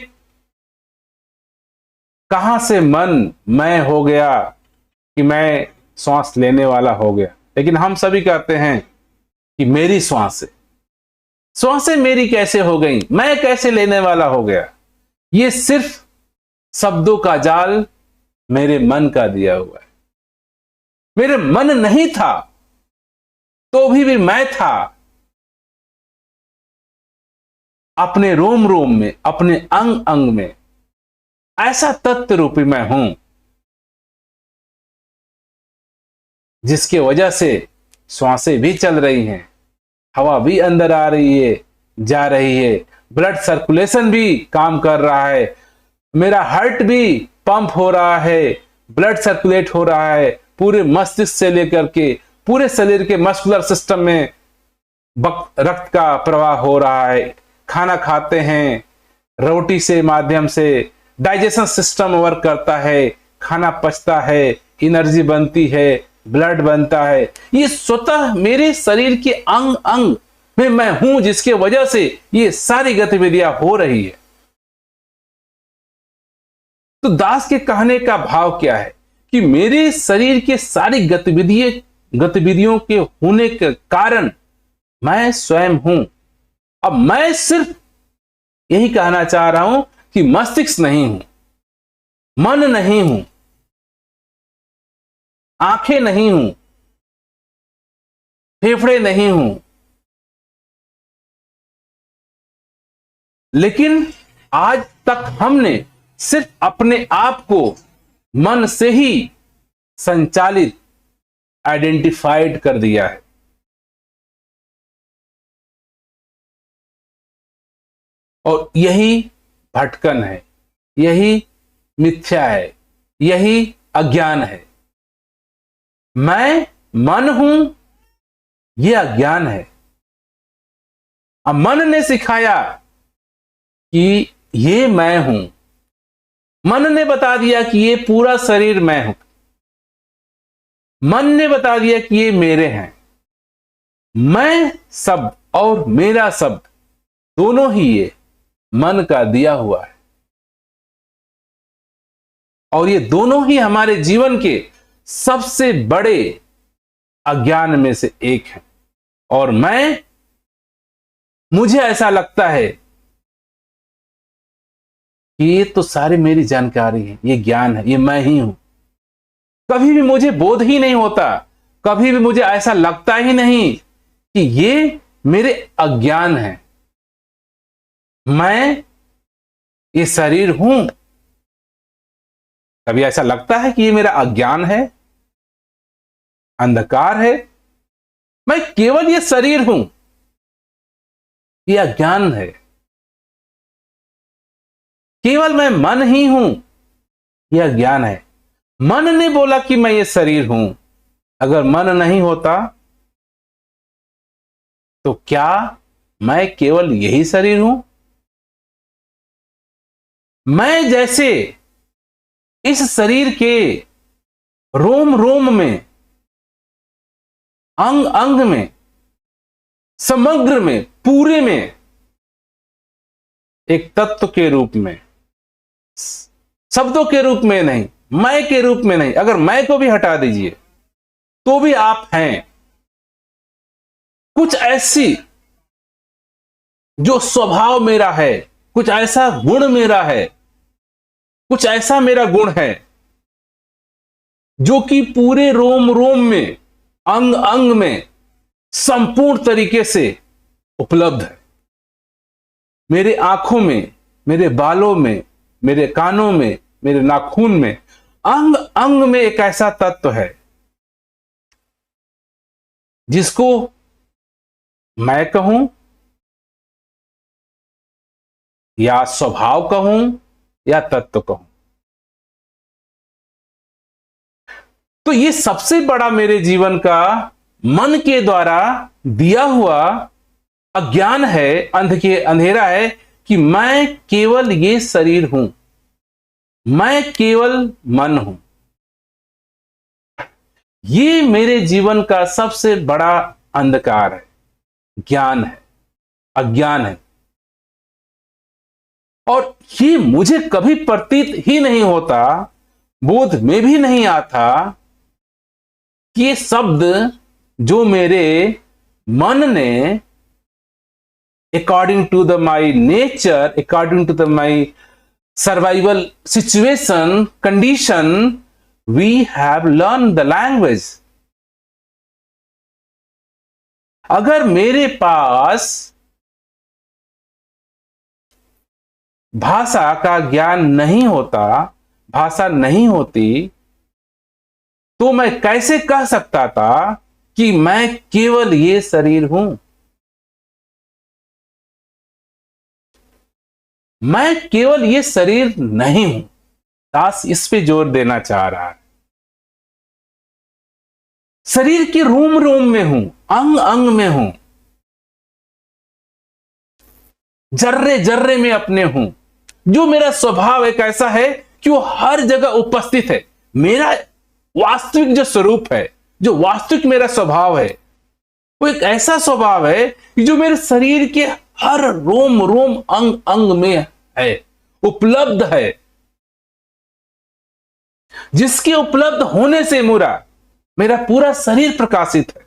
कहां से मन मैं हो गया कि मैं श्वास लेने वाला हो गया। लेकिन हम सभी कहते हैं कि मेरी श्वासें, श्वासें मेरी कैसे हो गई, मैं कैसे लेने वाला हो गया। ये सिर्फ शब्दों का जाल मेरे मन का दिया हुआ है। मेरे मन नहीं था तो भी मैं था। अपने रोम रोम में, अपने अंग अंग में ऐसा तत्व रूपी मैं हूं, जिसके वजह से श्वासें भी चल रही हैं, हवा भी अंदर आ रही है, जा रही है, ब्लड सर्कुलेशन भी काम कर रहा है, मेरा हार्ट भी पंप हो रहा है, ब्लड सर्कुलेट हो रहा है, पूरे मस्तिष्क से लेकर के पूरे शरीर के मस्कुलर सिस्टम में रक्त का प्रवाह हो रहा है। खाना खाते हैं, रोटी से माध्यम से डाइजेशन सिस्टम वर्क करता है, खाना पचता है, एनर्जी बनती है, ब्लड बनता है। ये स्वतः मेरे शरीर के अंग अंग में मैं हूं, जिसके वजह से ये सारी गतिविधियां हो रही है। तो दास के कहने का भाव क्या है कि मेरे शरीर के सारी गतिविधियों के होने के कारण मैं स्वयं हूं। अब मैं सिर्फ यही कहना चाह रहा हूं कि मस्तिष्क नहीं हूं, मन नहीं हूं, आंखें नहीं हूं, फेफड़े नहीं हूं, लेकिन आज तक हमने सिर्फ अपने आप को मन से ही संचालित, आइडेंटिफाइड कर दिया है। और यही भटकन है, यही मिथ्या है, यही अज्ञान है। मैं मन हूं, यह अज्ञान है। अब मन ने सिखाया कि ये मैं हूं, मन ने बता दिया कि ये पूरा शरीर मैं हूं, मन ने बता दिया कि ये मेरे हैं। मैं शब्द और मेरा शब्द दोनों ही ये मन का दिया हुआ है, और ये दोनों ही हमारे जीवन के सबसे बड़े अज्ञान में से एक है। और मुझे ऐसा लगता है कि ये तो सारी मेरी जानकारी है, ये ज्ञान है, ये मैं ही हूं। कभी भी मुझे बोध ही नहीं होता, कभी भी मुझे ऐसा लगता ही नहीं कि ये मेरे अज्ञान है, मैं ये शरीर हूं। कभी ऐसा लगता है कि ये मेरा अज्ञान है, अंधकार है, मैं केवल ये शरीर हूं, ये अज्ञान है। केवल मैं मन ही हूं, यह ज्ञान है। मन ने बोला कि मैं ये शरीर हूं। अगर मन नहीं होता तो क्या मैं केवल यही शरीर हूं? मैं जैसे इस शरीर के रोम रोम में, अंग अंग में, समग्र में, पूरे में एक तत्व के रूप में, शब्दों के रूप में नहीं, मैं के रूप में नहीं, अगर मैं को भी हटा दीजिए तो भी आप हैं। कुछ ऐसी जो स्वभाव मेरा है, कुछ ऐसा गुण मेरा है, कुछ ऐसा मेरा गुण है जो कि पूरे रोम रोम में, अंग अंग में संपूर्ण तरीके से उपलब्ध है। मेरे आंखों में, मेरे बालों में, मेरे कानों में, मेरे नाखून में, अंग अंग में एक ऐसा तत्व है जिसको मैं कहूं या स्वभाव कहूं या तत्व कहूं। तो ये सबसे बड़ा मेरे जीवन का मन के द्वारा दिया हुआ अज्ञान है, अंधेरा है कि मैं केवल ये शरीर हूं, मैं केवल मन हूं। ये मेरे जीवन का सबसे बड़ा अंधकार है, ज्ञान है, अज्ञान है। और ये मुझे कभी प्रतीत ही नहीं होता, बोध में भी नहीं आता कि ये शब्द जो मेरे मन ने according to the my nature, according to the my survival situation, condition, we have learn the language. अगर मेरे पास भाषा का ज्ञान नहीं होता, भाषा नहीं होती, तो मैं कैसे कह सकता था कि मैं केवल ये शरीर हूं। मैं केवल ये शरीर नहीं हूं। दास इस पे जोर देना चाह रहा है। शरीर के रोम रोम में हूं, अंग अंग में हूं, जर्रे जर्रे में अपने हूं। जो मेरा स्वभाव एक ऐसा है कि वो हर जगह उपस्थित है। मेरा वास्तविक जो स्वरूप है, जो वास्तविक मेरा स्वभाव है, वो एक ऐसा स्वभाव है कि जो मेरे शरीर के हर रोम रोम अंग अंग में है, उपलब्ध है, जिसके उपलब्ध होने से मेरा पूरा शरीर प्रकाशित है।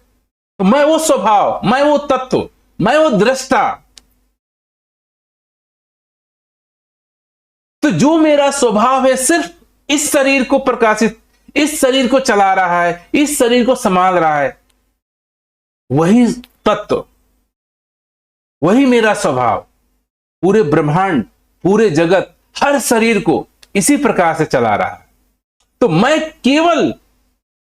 तो मैं वो स्वभाव, मैं वो तत्व, मैं वो दृष्टा। तो जो मेरा स्वभाव है सिर्फ इस शरीर को प्रकाशित, इस शरीर को चला रहा है, इस शरीर को संभाल रहा है, वही तत्व, वही मेरा स्वभाव पूरे ब्रह्मांड, पूरे जगत, हर शरीर को इसी प्रकार से चला रहा है। तो मैं केवल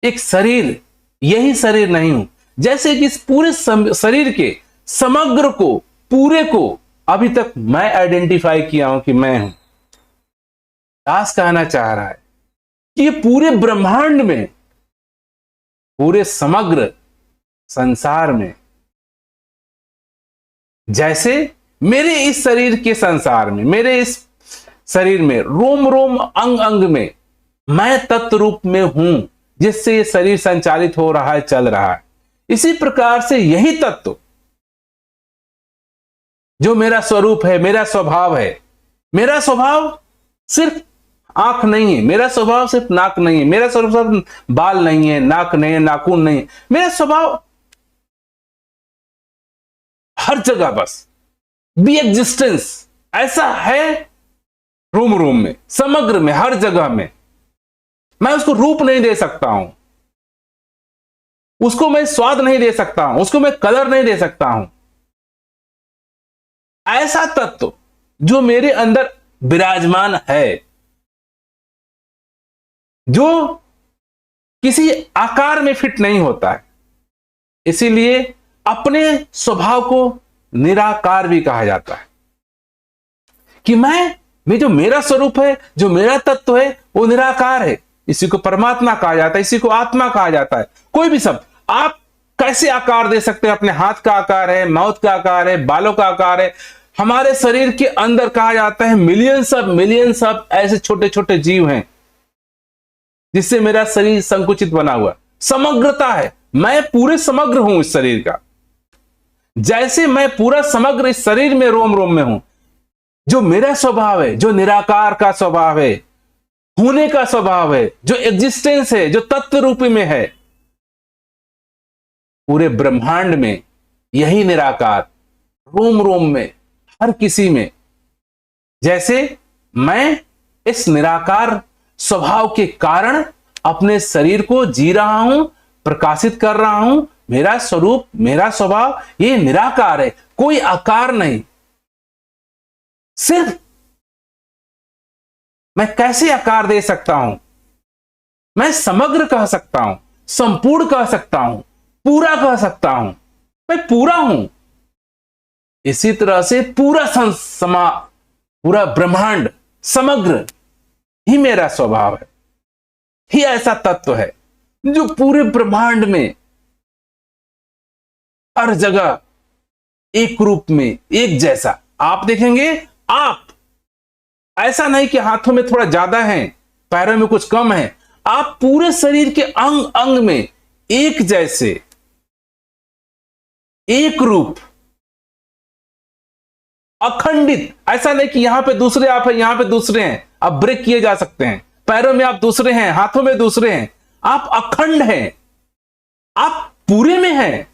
एक शरीर, यही शरीर नहीं हूं। जैसे कि इस पूरे शरीर के समग्र को, पूरे को अभी तक मैं आइडेंटिफाई किया हूं कि मैं हूं। दास कहना चाह रहा है कि ये पूरे ब्रह्मांड में, पूरे समग्र संसार में, जैसे मेरे इस शरीर के संसार में, मेरे इस शरीर में रोम रोम अंग अंग में मैं तत्व रूप में हूं, जिससे ये शरीर संचालित हो रहा है, चल रहा है। इसी प्रकार से यही तत्व जो मेरा स्वरूप है, मेरा स्वभाव है। मेरा स्वभाव सिर्फ आंख नहीं है, मेरा स्वभाव सिर्फ नाक नहीं है, मेरा स्वभाव बाल नहीं है, नाक नहीं है, नाखून नहीं है। मेरा स्वभाव हर जगह बस बी एग्जिस्टेंस ऐसा है, रोम रोम में, समग्र में, हर जगह में। मैं उसको रूप नहीं दे सकता हूं, उसको मैं स्वाद नहीं दे सकता हूं, उसको मैं कलर नहीं दे सकता हूं। ऐसा तत्व जो मेरे अंदर विराजमान है, जो किसी आकार में फिट नहीं होता है। इसीलिए अपने स्वभाव को निराकार भी कहा जाता है कि मैं जो मेरा स्वरूप है, जो मेरा तत्व है, वो निराकार है। इसी को परमात्मा कहा जाता है, इसी को आत्मा कहा जाता है। कोई भी शब्द आप कैसे आकार दे सकते हैं? अपने हाथ का आकार है, माउथ का आकार है, बालों का आकार है। हमारे शरीर के अंदर कहा जाता है मिलियंस ऑफ ऐसे छोटे छोटे जीव हैं जिससे मेरा शरीर संकुचित बना हुआ। समग्रता है, मैं पूरे समग्र हूं इस शरीर का। जैसे मैं पूरा समग्र इस शरीर में रोम रोम में हूं, जो मेरा स्वभाव है, जो निराकार का स्वभाव है, होने का स्वभाव है, जो एग्जिस्टेंस है, जो तत्व रूपी में है, पूरे ब्रह्मांड में यही निराकार रोम रोम में, हर किसी में। जैसे मैं इस निराकार स्वभाव के कारण अपने शरीर को जी रहा हूं, प्रकाशित कर रहा हूं। मेरा स्वरूप, मेरा स्वभाव ये निराकार है, कोई आकार नहीं। सिर्फ मैं कैसे आकार दे सकता हूं? मैं समग्र कह सकता हूं, संपूर्ण कह सकता हूं, पूरा कह सकता हूं। मैं पूरा हूं। इसी तरह से पूरा पूरा ब्रह्मांड समग्र ही मेरा स्वभाव है, ही ऐसा तत्व है जो पूरे ब्रह्मांड में हर जगह एक रूप में एक जैसा। आप देखेंगे, आप ऐसा नहीं कि हाथों में थोड़ा ज्यादा है, पैरों में कुछ कम है, आप पूरे शरीर के अंग अंग में एक जैसे, एक रूप, अखंडित। ऐसा नहीं कि यहां पे दूसरे आप हैं, यहां पे दूसरे हैं, आप ब्रेक किए जा सकते हैं। पैरों में आप दूसरे हैं, हाथों में दूसरे हैं, आप अखंड हैं, आप पूरे में हैं,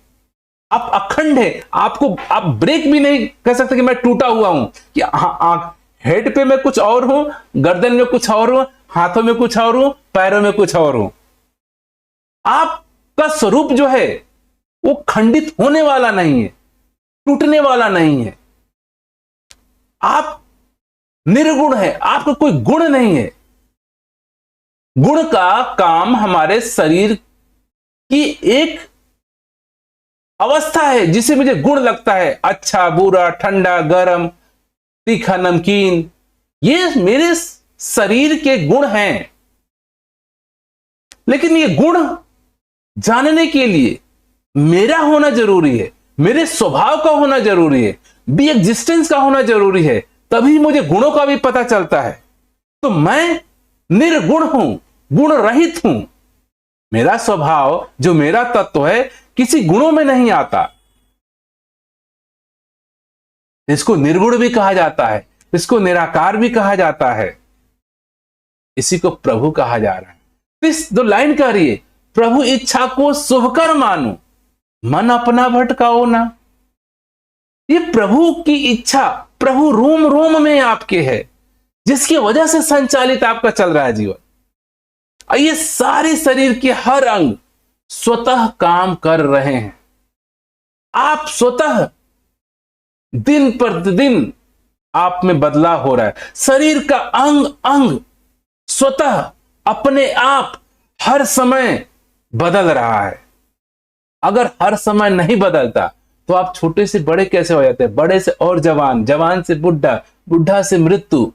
आप अखंड है। आपको आप ब्रेक भी नहीं कह सकते कि मैं टूटा हुआ हूं, कि हेड पे मैं कुछ और हूं, गर्दन में कुछ और हूं, हाथों में कुछ और हूं, पैरों में कुछ और हूं। आपका स्वरूप जो है वो खंडित होने वाला नहीं है, टूटने वाला नहीं है। आप निर्गुण है, आपका कोई गुण नहीं है। गुण का काम हमारे शरीर की एक अवस्था है जिसे मुझे गुण लगता है, अच्छा बुरा, ठंडा गरम, तीखा नमकीन, ये मेरे शरीर के गुण हैं। लेकिन ये गुण जानने के लिए मेरा होना जरूरी है, मेरे स्वभाव का होना जरूरी है, बी एग्जिस्टेंस का होना जरूरी है, तभी मुझे गुणों का भी पता चलता है। तो मैं निर्गुण हूं, गुण रहित हूं। मेरा स्वभाव जो मेरा तत्व है किसी गुणों में नहीं आता। इसको निर्गुण भी कहा जाता है, इसको निराकार भी कहा जाता है, इसी को प्रभु कहा जा रहा है। इस दो लाइन कह रही है, प्रभु इच्छा को शुभकर मानो, मन अपना भटकाओ ना। ये प्रभु की इच्छा प्रभु रोम रोम में आपके है, जिसकी वजह से संचालित आपका चल रहा है जीवन। ये सारे शरीर के हर अंग स्वतः काम कर रहे हैं। आप स्वतः दिन पर दिन आप में बदलाव हो रहा है। शरीर का अंग अंग स्वतः अपने आप हर समय बदल रहा है। अगर हर समय नहीं बदलता तो आप छोटे से बड़े कैसे हो जाते हैं, बड़े से और जवान, जवान से बुढ़ा, बुढ़ा से मृत्यु।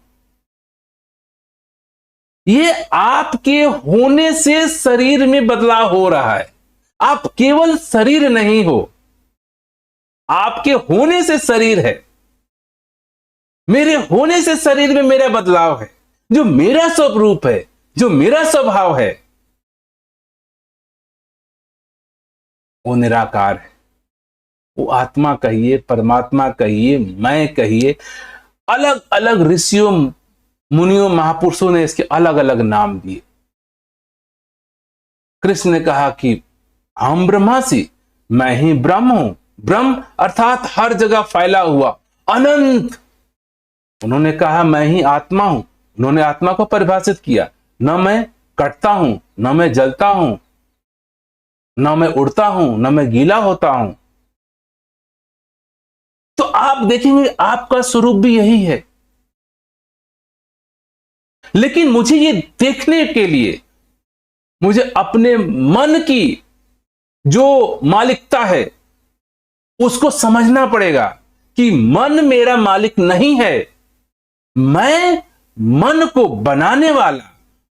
ये आपके होने से शरीर में बदलाव हो रहा है। आप केवल शरीर नहीं हो, आपके होने से शरीर है। मेरे होने से शरीर में मेरा बदलाव है। जो मेरा स्वरूप है, जो मेरा स्वभाव है, वो निराकार है। वो आत्मा कहिए, परमात्मा कहिए, मैं कहिए, अलग अलग ऋषियों, मुनियों, महापुरुषों ने इसके अलग अलग नाम दिए। कृष्ण ने कहा कि हम ब्रह्मासी, मैं ही ब्रह्म हूं। ब्रह्म अर्थात हर जगह फैला हुआ, अनंत। उन्होंने कहा मैं ही आत्मा हूं। उन्होंने आत्मा को परिभाषित किया, न मैं कटता हूं, न मैं जलता हूं, न मैं उड़ता हूं, न मैं गीला होता हूं। तो आप देखेंगे आपका स्वरूप भी यही है। लेकिन मुझे ये देखने के लिए मुझे अपने मन की जो मालिकता है उसको समझना पड़ेगा कि मन मेरा मालिक नहीं है। मैं मन को बनाने वाला,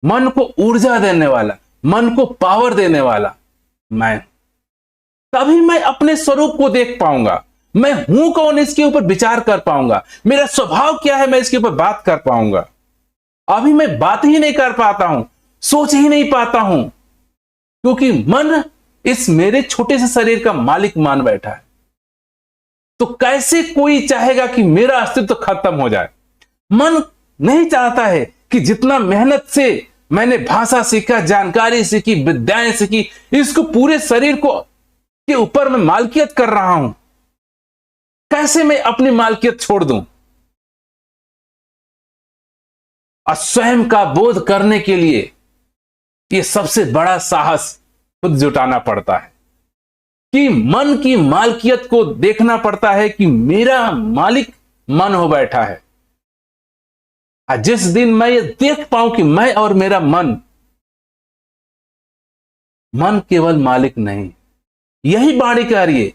मन को ऊर्जा देने वाला, मन को पावर देने वाला मैं। तभी मैं अपने स्वरूप को देख पाऊंगा। मैं हूं कौन इसके ऊपर विचार कर पाऊंगा। मेरा स्वभाव क्या है मैं इसके ऊपर बात कर पाऊंगा। अभी मैं बात ही नहीं कर पाता हूं, सोच ही नहीं पाता हूं, क्योंकि मन इस मेरे छोटे से शरीर का मालिक मान बैठा है। तो कैसे कोई चाहेगा कि मेरा अस्तित्व खत्म हो जाए। मन नहीं चाहता है कि जितना मेहनत से मैंने भाषा सीखा, जानकारी सीखी, विद्याएं सीखी, इसको पूरे शरीर को के ऊपर मैं मालकियत कर रहा हूं, कैसे मैं अपनी मालकियत छोड़ दूं। और स्वयं का बोध करने के लिए यह सबसे बड़ा साहस खुद जुटाना पड़ता है कि मन की मालकियत को देखना पड़ता है कि मेरा मालिक मन हो बैठा है। जिस दिन मैं ये देख पाऊं कि मैं और मेरा मन केवल मालिक नहीं, यही बाणी कह रही है,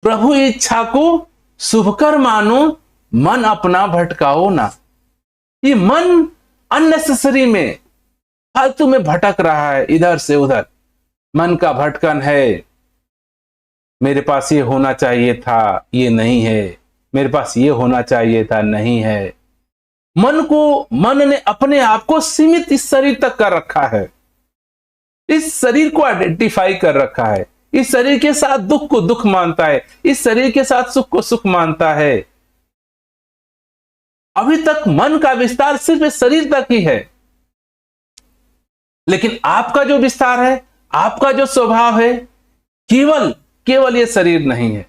प्रभु इच्छा को शुभकर मानो, मन अपना भटकाओ ना। ये मन अननेसेसरी में, फालतू में भटक रहा है इधर से उधर। मन का भटकन है, मेरे पास ये होना चाहिए था, ये नहीं है, मेरे पास ये होना चाहिए था, नहीं है। मन ने अपने आप को सीमित इस शरीर तक कर रखा है, इस शरीर को आइडेंटिफाई कर रखा है, इस शरीर के साथ दुख को दुख मानता है, इस शरीर के साथ सुख को सुख मानता है। अभी तक मन का विस्तार सिर्फ इस शरीर तक ही है, लेकिन आपका जो विस्तार है, आपका जो स्वभाव है, केवल ये शरीर नहीं है।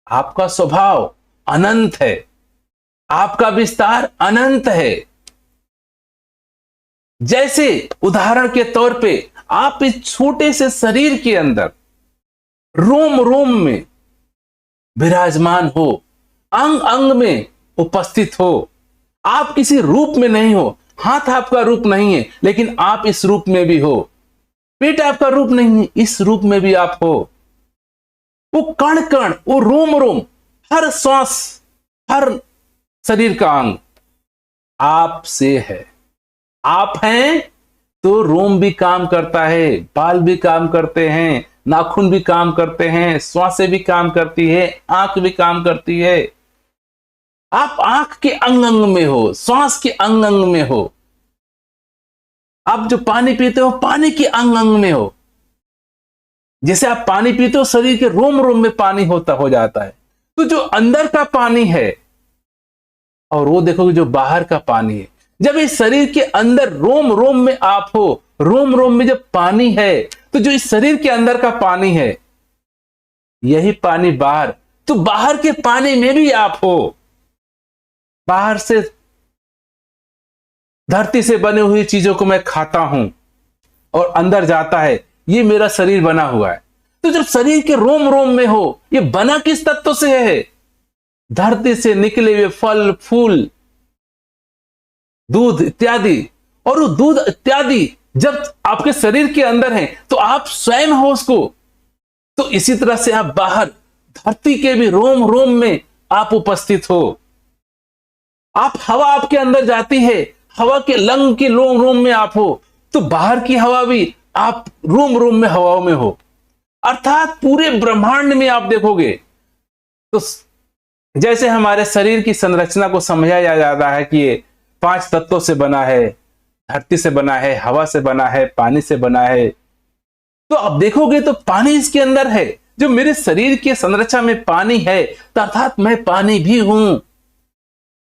आपका स्वभाव अनंत है, आपका विस्तार अनंत है। जैसे उदाहरण के तौर पे आप इस छोटे से शरीर के अंदर रोम रोम में विराजमान हो, अंग अंग में उपस्थित हो। आप किसी रूप में नहीं हो, हाथ आपका रूप नहीं है, लेकिन आप इस रूप में भी हो। पेट आपका रूप नहीं है, इस रूप में भी आप हो। वो कण कण, वो रोम रोम, हर श्वास, हर शरीर का अंग आपसे है। आप हैं तो रोम भी काम करता है, बाल भी काम करते हैं, नाखून भी काम करते हैं, श्वासें भी काम करती है, आंख भी काम करती है। आप आंख के अंग अंग में हो, श्वास के अंग अंग में हो। आप जो पानी पीते हो, पानी के अंग अंग में हो। जैसे आप पानी पीते हो, शरीर के रोम रोम में पानी हो जाता है। तो जो अंदर का पानी है और वो देखोगे जो बाहर का पानी है, जब इस शरीर के अंदर रोम रोम में आप हो, रोम रोम में जब पानी है, तो जो इस शरीर के अंदर का पानी है, यही पानी बाहर, तो बाहर के पानी में भी आप हो। बाहर से धरती से बनी हुई चीजों को मैं खाता हूं और अंदर जाता है, ये मेरा शरीर बना हुआ है। तो जब शरीर के रोम रोम में हो, ये बना किस तत्व से है? धरती से निकले हुए फल फूल, दूध इत्यादि। और वो दूध इत्यादि जब आपके शरीर के अंदर है, तो आप स्वयं हो उसको। तो इसी तरह से आप बाहर धरती के भी रोम रोम में आप उपस्थित हो। आप हवा आपके अंदर जाती है, हवा के लंग के रोम रोम में आप हो, तो बाहर की हवा भी आप रोम रोम में हवाओं में हो। अर्थात पूरे ब्रह्मांड में आप देखोगे तो जैसे हमारे शरीर की संरचना को समझा जाता है कि ये 5 तत्वों से बना है, धरती से बना है, हवा से बना है, पानी से बना है। तो अब देखोगे तो पानी इसके अंदर है। जो मेरे शरीर की संरचना में पानी है, तो अर्थात मैं पानी भी हूं।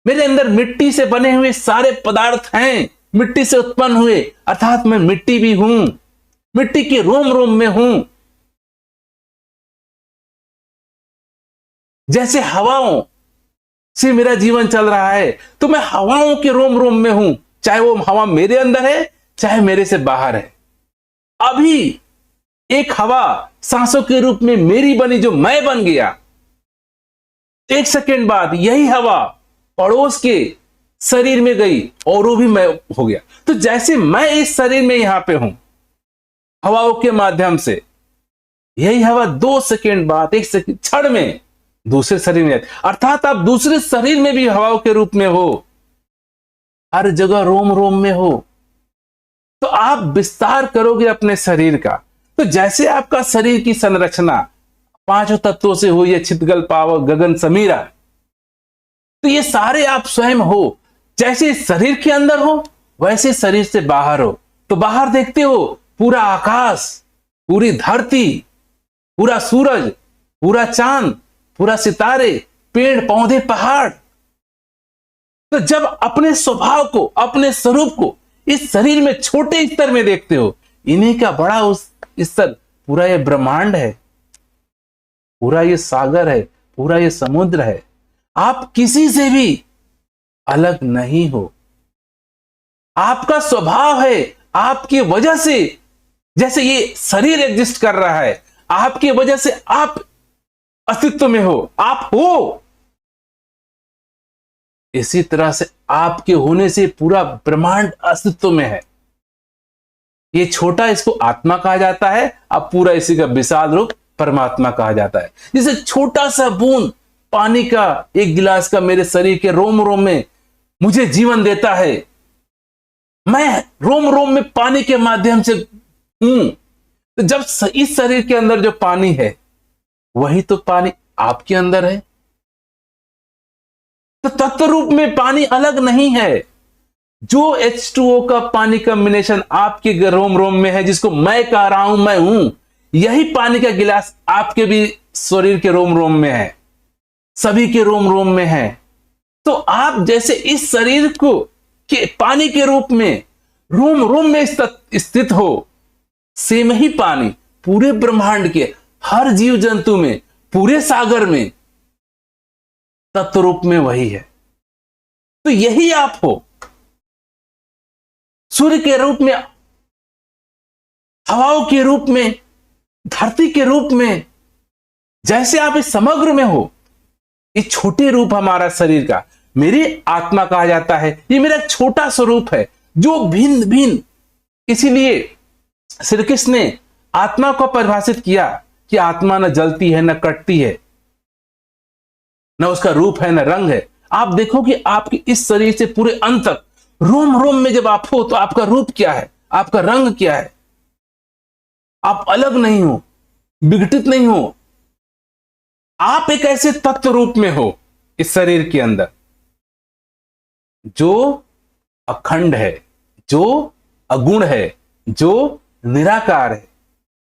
मेरे अंदर मिट्टी से बने हुए सारे पदार्थ हैं, मिट्टी से उत्पन्न हुए, अर्थात मैं मिट्टी भी हूं, मिट्टी के रोम रोम में हूं। जैसे हवाओं से मेरा जीवन चल रहा है, तो मैं हवाओं के रोम रोम में हूं, चाहे वो हवा मेरे अंदर है, चाहे मेरे से बाहर है। अभी एक हवा सांसों के रूप में मेरी बनी, जो मैं बन गया। 1 सेकेंड बाद यही हवा पड़ोस के शरीर में गई और वो भी मैं हो गया। तो जैसे मैं इस शरीर में यहां पे हूं हवाओं के माध्यम से, यही हवा 2 सेकेंड बाद, 1 सेकेंड, क्षण में दूसरे शरीर में, अर्थात आप दूसरे शरीर में भी हवाओं के रूप में हो, हर जगह रोम रोम में हो। तो आप विस्तार करोगे अपने शरीर का, तो जैसे आपका शरीर की संरचना 5 तत्वों से हुई है, चितगल पावक गगन समीरा, तो ये सारे आप स्वयं हो। जैसे शरीर के अंदर हो, वैसे शरीर से बाहर हो। तो बाहर देखते हो पूरा आकाश, पूरी धरती, पूरा सूरज, पूरा चांद, पूरा सितारे, पेड़ पौधे, पहाड़। तो जब अपने स्वभाव को, अपने स्वरूप को इस शरीर में छोटे स्तर में देखते हो, इन्हीं का बड़ा उस स्तर, पूरा ये ब्रह्मांड है, पूरा ये सागर है, पूरा ये समुद्र है। आप किसी से भी अलग नहीं हो। आपका स्वभाव है, आपकी वजह से जैसे ये शरीर एग्जिस्ट कर रहा है, आपकी वजह से आप अस्तित्व में हो, आप हो। इसी तरह से आपके होने से पूरा ब्रह्मांड अस्तित्व में है। ये छोटा, इसको आत्मा कहा जाता है। अब पूरा इसी का विशाल रूप परमात्मा कहा जाता है। जैसे छोटा सा बूंद पानी का, 1 गिलास का मेरे शरीर के रोम रोम में मुझे जीवन देता है। मैं रोम रोम में पानी के माध्यम से हूं। तो जब इस शरीर के अंदर जो पानी है, वही तो पानी आपके अंदर है। तो तत्व रूप में पानी अलग नहीं है। जो H2O का पानी कॉम्बिनेशन आपके रोम रोम में है, जिसको मैं कह रहा हूं मैं हूं, यही पानी का गिलास आपके भी शरीर के रोम रोम में है, सभी के रोम रोम में है। तो आप जैसे इस शरीर को के पानी के रूप में रोम रोम में स्थित हो, सेम ही पानी पूरे ब्रह्मांड के हर जीव जंतु में, पूरे सागर में तत्व रूप में वही है। तो यही आप हो, सूर्य के रूप में, हवाओं के रूप में, धरती के रूप में। जैसे आप इस समग्र में हो, इस छोटे रूप हमारा शरीर का, मेरी आत्मा कहा जाता है, ये मेरा एक छोटा स्वरूप है जो भिन्न भिन्न। इसीलिए श्री कृष्ण ने आत्मा को परिभाषित किया कि आत्मा न जलती है, न कटती है, न उसका रूप है, न रंग है। आप देखो कि आपके इस शरीर से पूरे अंत तक रोम रोम में जब आप हो, तो आपका रूप क्या है, आपका रंग क्या है। आप अलग नहीं हो, विघटित नहीं हो। आप एक ऐसे तत्व रूप में हो इस शरीर के अंदर जो अखंड है, जो अगुण है, जो निराकार है,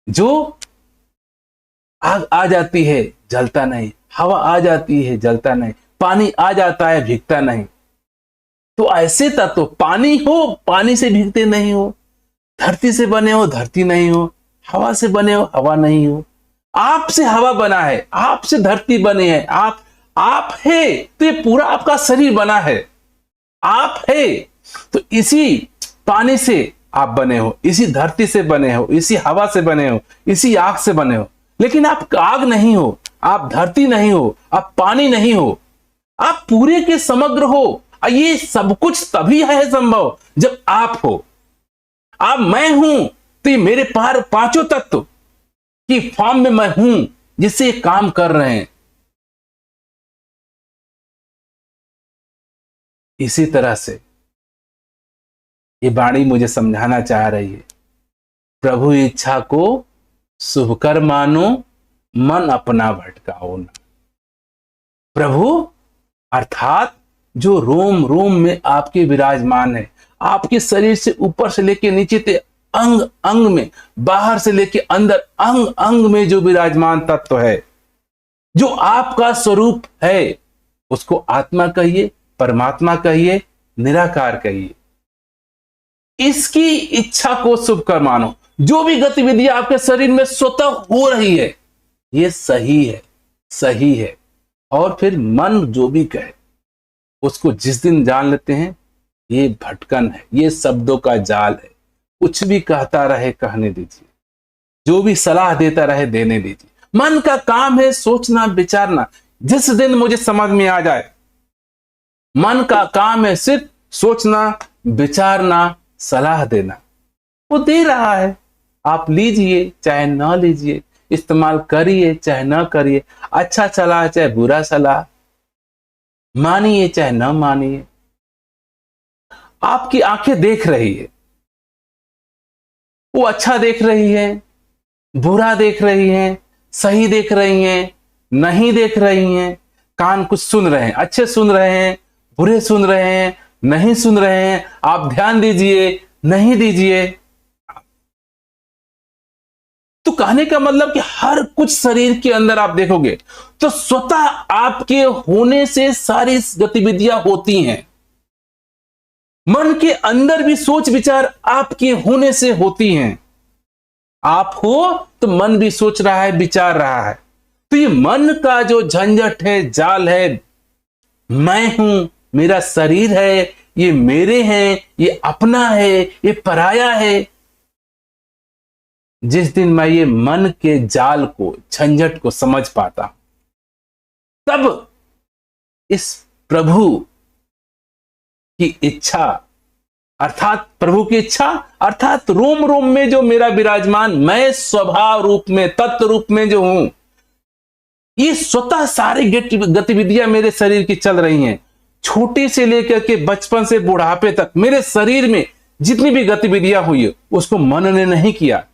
जो आग आ जाती है जलता नहीं, हवा आ जाती है जलता नहीं, पानी आ जाता है भीगता नहीं। तो ऐसे तत्व, पानी हो पानी से भीगते नहीं हो, धरती से बने हो धरती नहीं हो, हवा से बने हो हवा नहीं हो। आपसे हवा बना है, आपसे धरती बने है, आप है तो ये पूरा आपका शरीर बना है। आप है तो इसी पानी से आप बने हो, इसी धरती से बने हो, इसी हवा से बने हो, इसी आग से बने हो। लेकिन आप आग नहीं हो, आप धरती नहीं हो, आप पानी नहीं हो, आप पूरे के समग्र हो। ये सब कुछ तभी है संभव जब आप हो। आप मैं हूं तो ये मेरे पांचों तत्व की फॉर्म में मैं हूं, जिससे काम कर रहे हैं। इसी तरह से ये वाणी मुझे समझाना चाह रही है, प्रभु इच्छा को शुभकर मानो, मन अपना भटकाओ ना। प्रभु अर्थात जो रोम रोम में आपके विराजमान है, आपके शरीर से ऊपर से लेके नीचे तक, अंग अंग में, बाहर से लेके अंदर, अंग अंग में जो विराजमान तत्व है, जो आपका स्वरूप है, उसको आत्मा कहिए, परमात्मा कहिए, निराकार कहिए। इसकी इच्छा को शुभ कर मानो। जो भी गतिविधियां आपके शरीर में स्वतः हो रही है, ये सही है, सही है। और फिर मन जो भी कहे, उसको जिस दिन जान लेते हैं ये भटकन है, ये शब्दों का जाल है, कुछ भी कहता रहे कहने दीजिए, जो भी सलाह देता रहे देने दीजिए। मन का काम है सोचना विचारना। जिस दिन मुझे समझ में आ जाए मन का काम है सिर्फ सोचना विचारना, सलाह देना, वो दे रहा है, आप लीजिए चाहे ना लीजिए, इस्तेमाल करिए चाहे ना करिए, अच्छा सलाह चाहे बुरा सलाह, मानिए चाहे ना मानिए। आपकी आंखें देख रही है, वो अच्छा देख रही है, बुरा देख रही है, सही देख रही हैं, नहीं देख रही हैं। कान कुछ सुन रहे हैं, अच्छे सुन रहे हैं, बुरे सुन रहे हैं, नहीं सुन रहे हैं। आप ध्यान दीजिए, नहीं दीजिए। तो कहने का मतलब कि हर कुछ शरीर के अंदर आप देखोगे तो स्वतः आपके होने से सारी गतिविधियां होती हैं। मन के अंदर भी सोच विचार आपके होने से होती हैं। आप हो तो मन भी सोच रहा है, विचार रहा है। तो ये मन का जो झंझट है, जाल है, मैं हूं, मेरा शरीर है, ये मेरे हैं, ये अपना है, ये पराया है। जिस दिन मैं ये मन के जाल को, झंझट को समझ पाता, तब इस प्रभु की इच्छा अर्थात प्रभु की इच्छा अर्थात रोम रोम में जो मेरा विराजमान मैं स्वभाव रूप में, तत्व रूप में जो हूं, ये स्वतः सारी गतिविधियां मेरे शरीर की चल रही हैं। छोटे से लेकर के बचपन से बुढ़ापे तक मेरे शरीर में जितनी भी गतिविधियां हुई है उसको मन ने नहीं किया।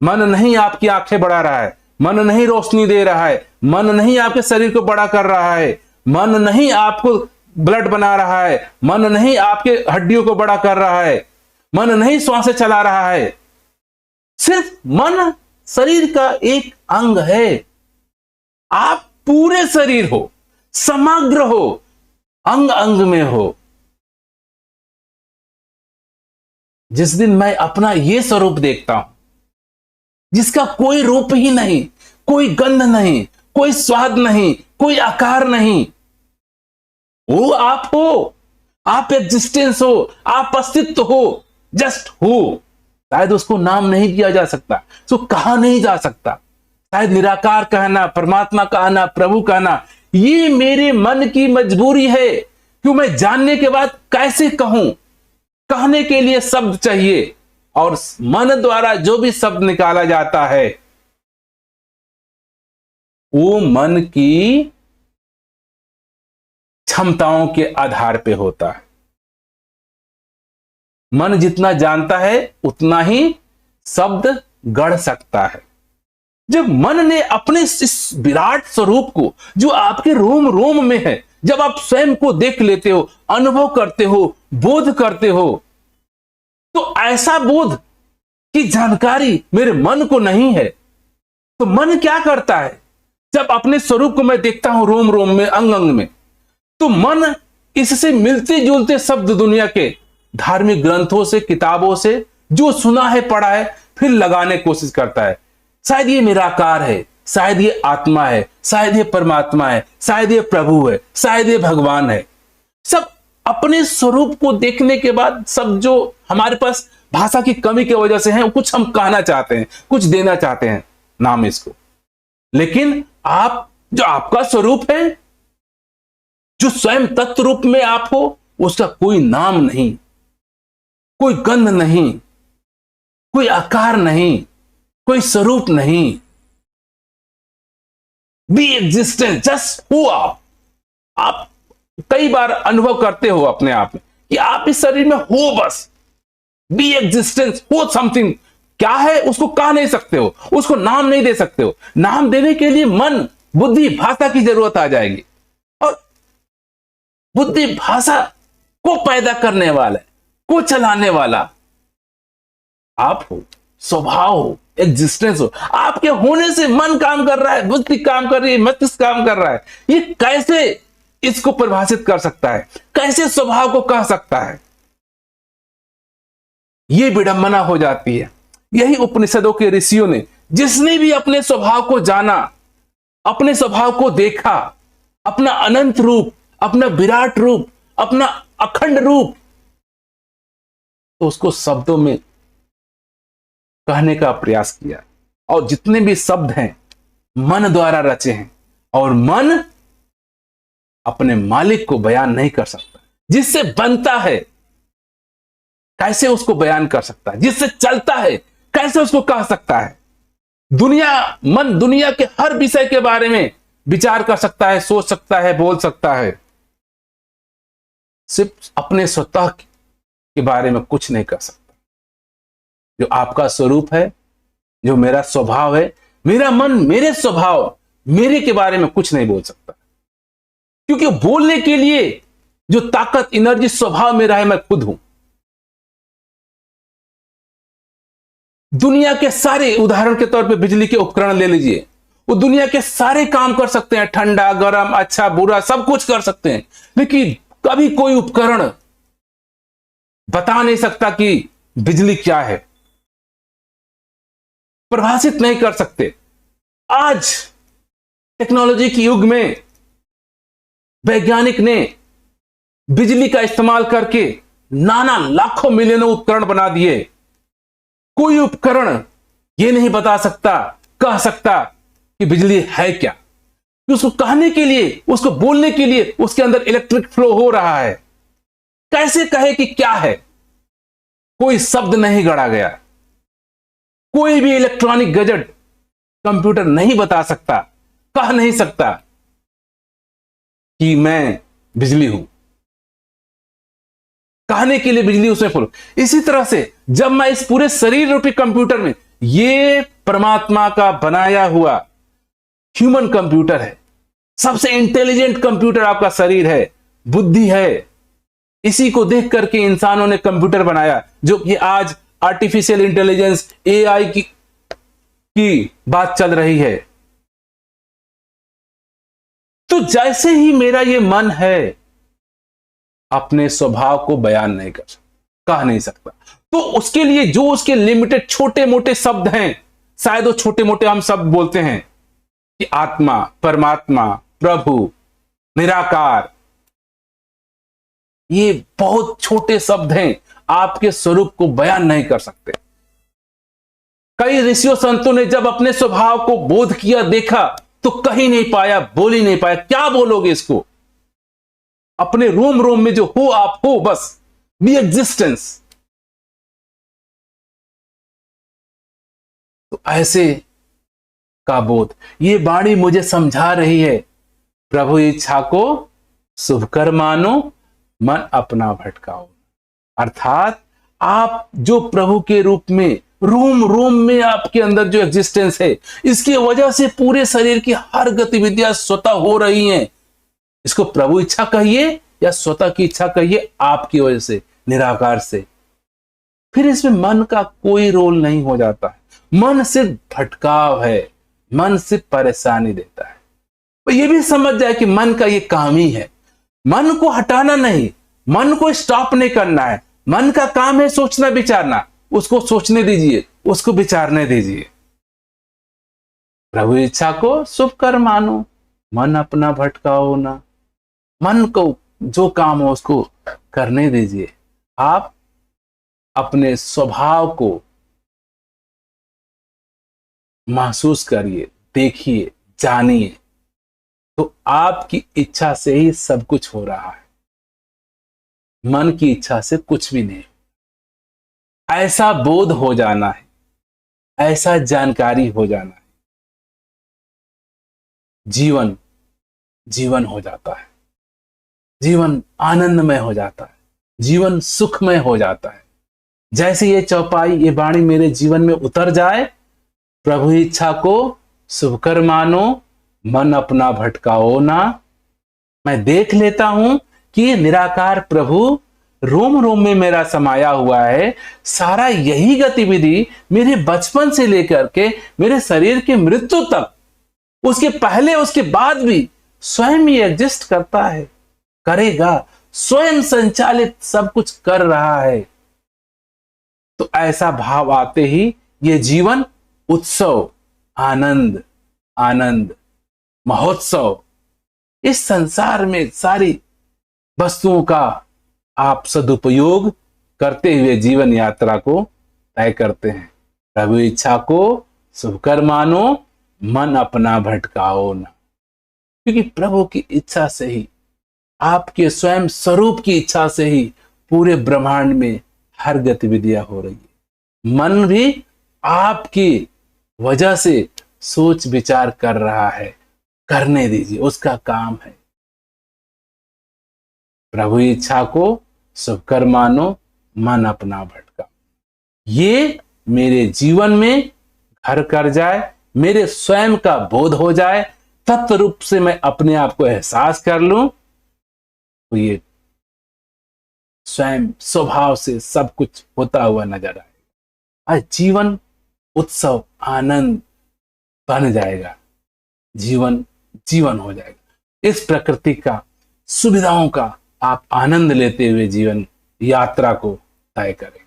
मन नहीं आपकी आंखें बढ़ा रहा है, मन नहीं रोशनी दे रहा है, मन नहीं आपके शरीर को बड़ा कर रहा है, मन नहीं आपको ब्लड बना रहा है, मन नहीं आपके हड्डियों को बड़ा कर रहा है, मन नहीं श्वासें चला रहा है। सिर्फ मन शरीर का एक अंग है। आप पूरे शरीर हो, समग्र हो, अंग अंग में हो। जिस दिन मैं अपना यह स्वरूप देखता हूं, जिसका कोई रूप ही नहीं, कोई गंध नहीं, कोई स्वाद नहीं, कोई आकार नहीं, वो आप हो, आप एग्जिस्टेंस हो, आप अस्तित्व हो, जस्ट हो। शायद उसको नाम नहीं दिया जा सकता, उसको कहा नहीं जा सकता। शायद निराकार कहना, परमात्मा कहना, प्रभु कहना, ये मेरे मन की मजबूरी है। क्यों मैं जानने के बाद कैसे कहूं? कहने के लिए शब्द चाहिए, और मन द्वारा जो भी शब्द निकाला जाता है वो मन की क्षमताओं के आधार पे होता है। मन जितना जानता है उतना ही शब्द गढ़ सकता है। जब मन ने अपने इस विराट स्वरूप को जो आपके रोम रोम में है, जब आप स्वयं को देख लेते हो, अनुभव करते हो, बोध करते हो, तो ऐसा बोध की जानकारी मेरे मन को नहीं है। तो मन क्या करता है? जब अपने स्वरूप को मैं देखता हूं रोम रोम में, अंग अंग में, तो मन इससे मिलते जुलते शब्द दुनिया के धार्मिक ग्रंथों से, किताबों से जो सुना है, पढ़ा है, फिर लगाने की कोशिश करता है। शायद ये निराकार है, शायद ये आत्मा है, शायद ये परमात्मा है, शायद ये प्रभु है, शायद ये भगवान है। सब अपने स्वरूप को देखने के बाद सब जो हमारे पास भाषा की कमी की वजह से है, कुछ हम कहना चाहते हैं, कुछ देना चाहते हैं नाम इसको। लेकिन आप जो आपका स्वरूप है, जो स्वयं तत्व रूप में आप हो, उसका कोई नाम नहीं, कोई गंध नहीं, कोई आकार नहीं, कोई स्वरूप नहीं। बी एग्जिस्टेंस, जस्ट हो। आप कई बार अनुभव करते हो अपने आप में कि आप इस शरीर में हो, बस बी एग्जिस्टेंस, हो समथिंग। क्या है उसको कह नहीं सकते हो, उसको नाम नहीं दे सकते हो। नाम देने के लिए मन, बुद्धि, भाषा की जरूरत आ जाएगी, और बुद्धि भाषा को पैदा करने वाला, को चलाने वाला आप हो, स्वभाव हो, एग्जिस्टेंस हो। आपके होने से मन काम कर रहा है, बुद्धि काम कर रही है, मस्तिष्क काम कर रहा है। ये कैसे इसको परिभाषित कर सकता है? कैसे स्वभाव को कह सकता है? ये विडंबना हो जाती है। यही उपनिषदों के ऋषियों ने, जिसने भी अपने स्वभाव को जाना, अपने स्वभाव को देखा, अपना अनंत रूप, अपना विराट रूप, अपना अखंड रूप, तो उसको शब्दों में कहने का प्रयास किया। और जितने भी शब्द हैं मन द्वारा रचे हैं, और मन अपने मालिक को बयान नहीं कर सकता। जिससे बनता है कैसे उसको बयान कर सकता है? जिससे चलता है कैसे उसको कह सकता है? मन दुनिया के हर विषय के बारे में विचार कर सकता है, सोच सकता है, बोल सकता है, सिर्फ अपने स्वतः के बारे में कुछ नहीं कर सकता। जो आपका स्वरूप है, जो मेरा स्वभाव है, मेरा मन, मेरे स्वभाव, मेरे के बारे में कुछ नहीं बोल सकता। क्योंकि बोलने के लिए जो ताकत, एनर्जी स्वभाव मेरा है, मैं खुद हूं। दुनिया के सारे, उदाहरण के तौर पे बिजली के उपकरण ले लीजिए, वो दुनिया के सारे काम कर सकते हैं, ठंडा, गर्म, अच्छा, बुरा, सब कुछ कर सकते हैं। लेकिन कभी कोई उपकरण बता नहीं सकता कि बिजली क्या है, परिभाषित नहीं कर सकते। आज टेक्नोलॉजी के युग में वैज्ञानिक ने बिजली का इस्तेमाल करके नाना लाखों मिलियनों उपकरण बना दिए। कोई उपकरण यह नहीं बता सकता, कह सकता कि बिजली है क्या। उसको कहने के लिए, उसको बोलने के लिए उसके अंदर इलेक्ट्रिक फ्लो हो रहा है। कैसे कहे कि क्या है? कोई शब्द नहीं गढ़ा गया। कोई भी इलेक्ट्रॉनिक गैजेट, कंप्यूटर नहीं बता सकता, कह नहीं सकता कि मैं बिजली हूं, कहने के लिए बिजली उसमें फुल। इसी तरह से जब मैं इस पूरे शरीर रूपी कंप्यूटर में, ये परमात्मा का बनाया हुआ ह्यूमन कंप्यूटर है, सबसे इंटेलिजेंट कंप्यूटर आपका शरीर है, बुद्धि है। इसी को देख करके इंसानों ने कंप्यूटर बनाया, जो कि आज आर्टिफिशियल इंटेलिजेंस एआई की बात चल रही है। तो जैसे ही मेरा ये मन है, अपने स्वभाव को बयान नहीं कर सकता, कह नहीं सकता, तो उसके लिए जो उसके लिमिटेड छोटे मोटे शब्द हैं, शायद वो छोटे मोटे हम शब्द बोलते हैं कि आत्मा, परमात्मा, प्रभु, निराकार, ये बहुत छोटे शब्द हैं, आपके स्वरूप को बयान नहीं कर सकते। कई ऋषियों संतों ने जब अपने स्वभाव को बोध किया, देखा, तो कहीं नहीं पाया, बोल ही नहीं पाया। क्या बोलोगे इसको? अपने रोम रोम में जो हो आप हो, बस बी एग्जिस्टेंस। तो ऐसे का बोध, ये वाणी मुझे समझा रही है, प्रभु इच्छा को शुभ कर मानो, मन अपना भटकाओ। अर्थात आप जो प्रभु के रूप में रोम रोम में आपके अंदर जो एग्जिस्टेंस है, इसकी वजह से पूरे शरीर की हर गतिविधियां स्वतः हो रही हैं। इसको प्रभु इच्छा कहिए या स्वतः की इच्छा कहिए, आपकी वजह से, निराकार से। फिर इसमें मन का कोई रोल नहीं हो जाता है। मन सिर्फ भटकाव है, मन सिर्फ परेशानी देता है। तो ये भी समझ जाए कि मन का ये काम ही है। मन को हटाना नहीं, मन को स्टॉप नहीं करना है। मन का काम है सोचना विचारना, उसको सोचने दीजिए, उसको विचारने दीजिए। प्रभु इच्छा को शुभ कर मानो, मन अपना भटकाओ ना। मन को जो काम हो उसको करने दीजिए। आप अपने स्वभाव को महसूस करिए, देखिए, जानिए, तो आपकी इच्छा से ही सब कुछ हो रहा है। मन की इच्छा से कुछ भी नहीं। ऐसा बोध हो जाना है, ऐसा जानकारी हो जाना है, जीवन जीवन हो जाता है, जीवन आनंदमय हो जाता है, जीवन सुखमय हो जाता है। जैसे ये चौपाई, ये वाणी मेरे जीवन में उतर जाए, प्रभु इच्छा को शुभ कर मानो, मन अपना भटकाओ ना। मैं देख लेता हूं कि ये निराकार प्रभु रोम रोम में मेरा समाया हुआ है। सारा यही गतिविधि मेरे बचपन से लेकर के मेरे शरीर की मृत्यु तक, उसके पहले उसके बाद भी स्वयं ही एग्जिस्ट करता है, करेगा, स्वयं संचालित सब कुछ कर रहा है। तो ऐसा भाव आते ही ये जीवन उत्सव, आनंद, आनंद, महोत्सव, इस संसार में सारी वस्तुओं का आप सदुपयोग करते हुए जीवन यात्रा को तय करते हैं। प्रभु इच्छा को शुभ कर मानो, मन अपना भटकाओ ना। क्योंकि प्रभु की इच्छा से ही, आपके स्वयं स्वरूप की इच्छा से ही पूरे ब्रह्मांड में हर गतिविधियां हो रही है। मन भी आपकी वजह से सोच विचार कर रहा है, करने दीजिए, उसका काम है। प्रभु इच्छा को शुभ कर मानो, मन अपना भटका। ये मेरे जीवन में घर कर जाए, मेरे स्वयं का बोध हो जाए, तत्व रूप से मैं अपने आप को एहसास कर लूं, तो ये स्वयं स्वभाव से सब कुछ होता हुआ नजर आएगा। आज जीवन उत्सव, आनंद बन जाएगा, जीवन जीवन हो जाएगा। इस प्रकृति का, सुविधाओं का आप आनंद लेते हुए जीवन यात्रा को तय करें।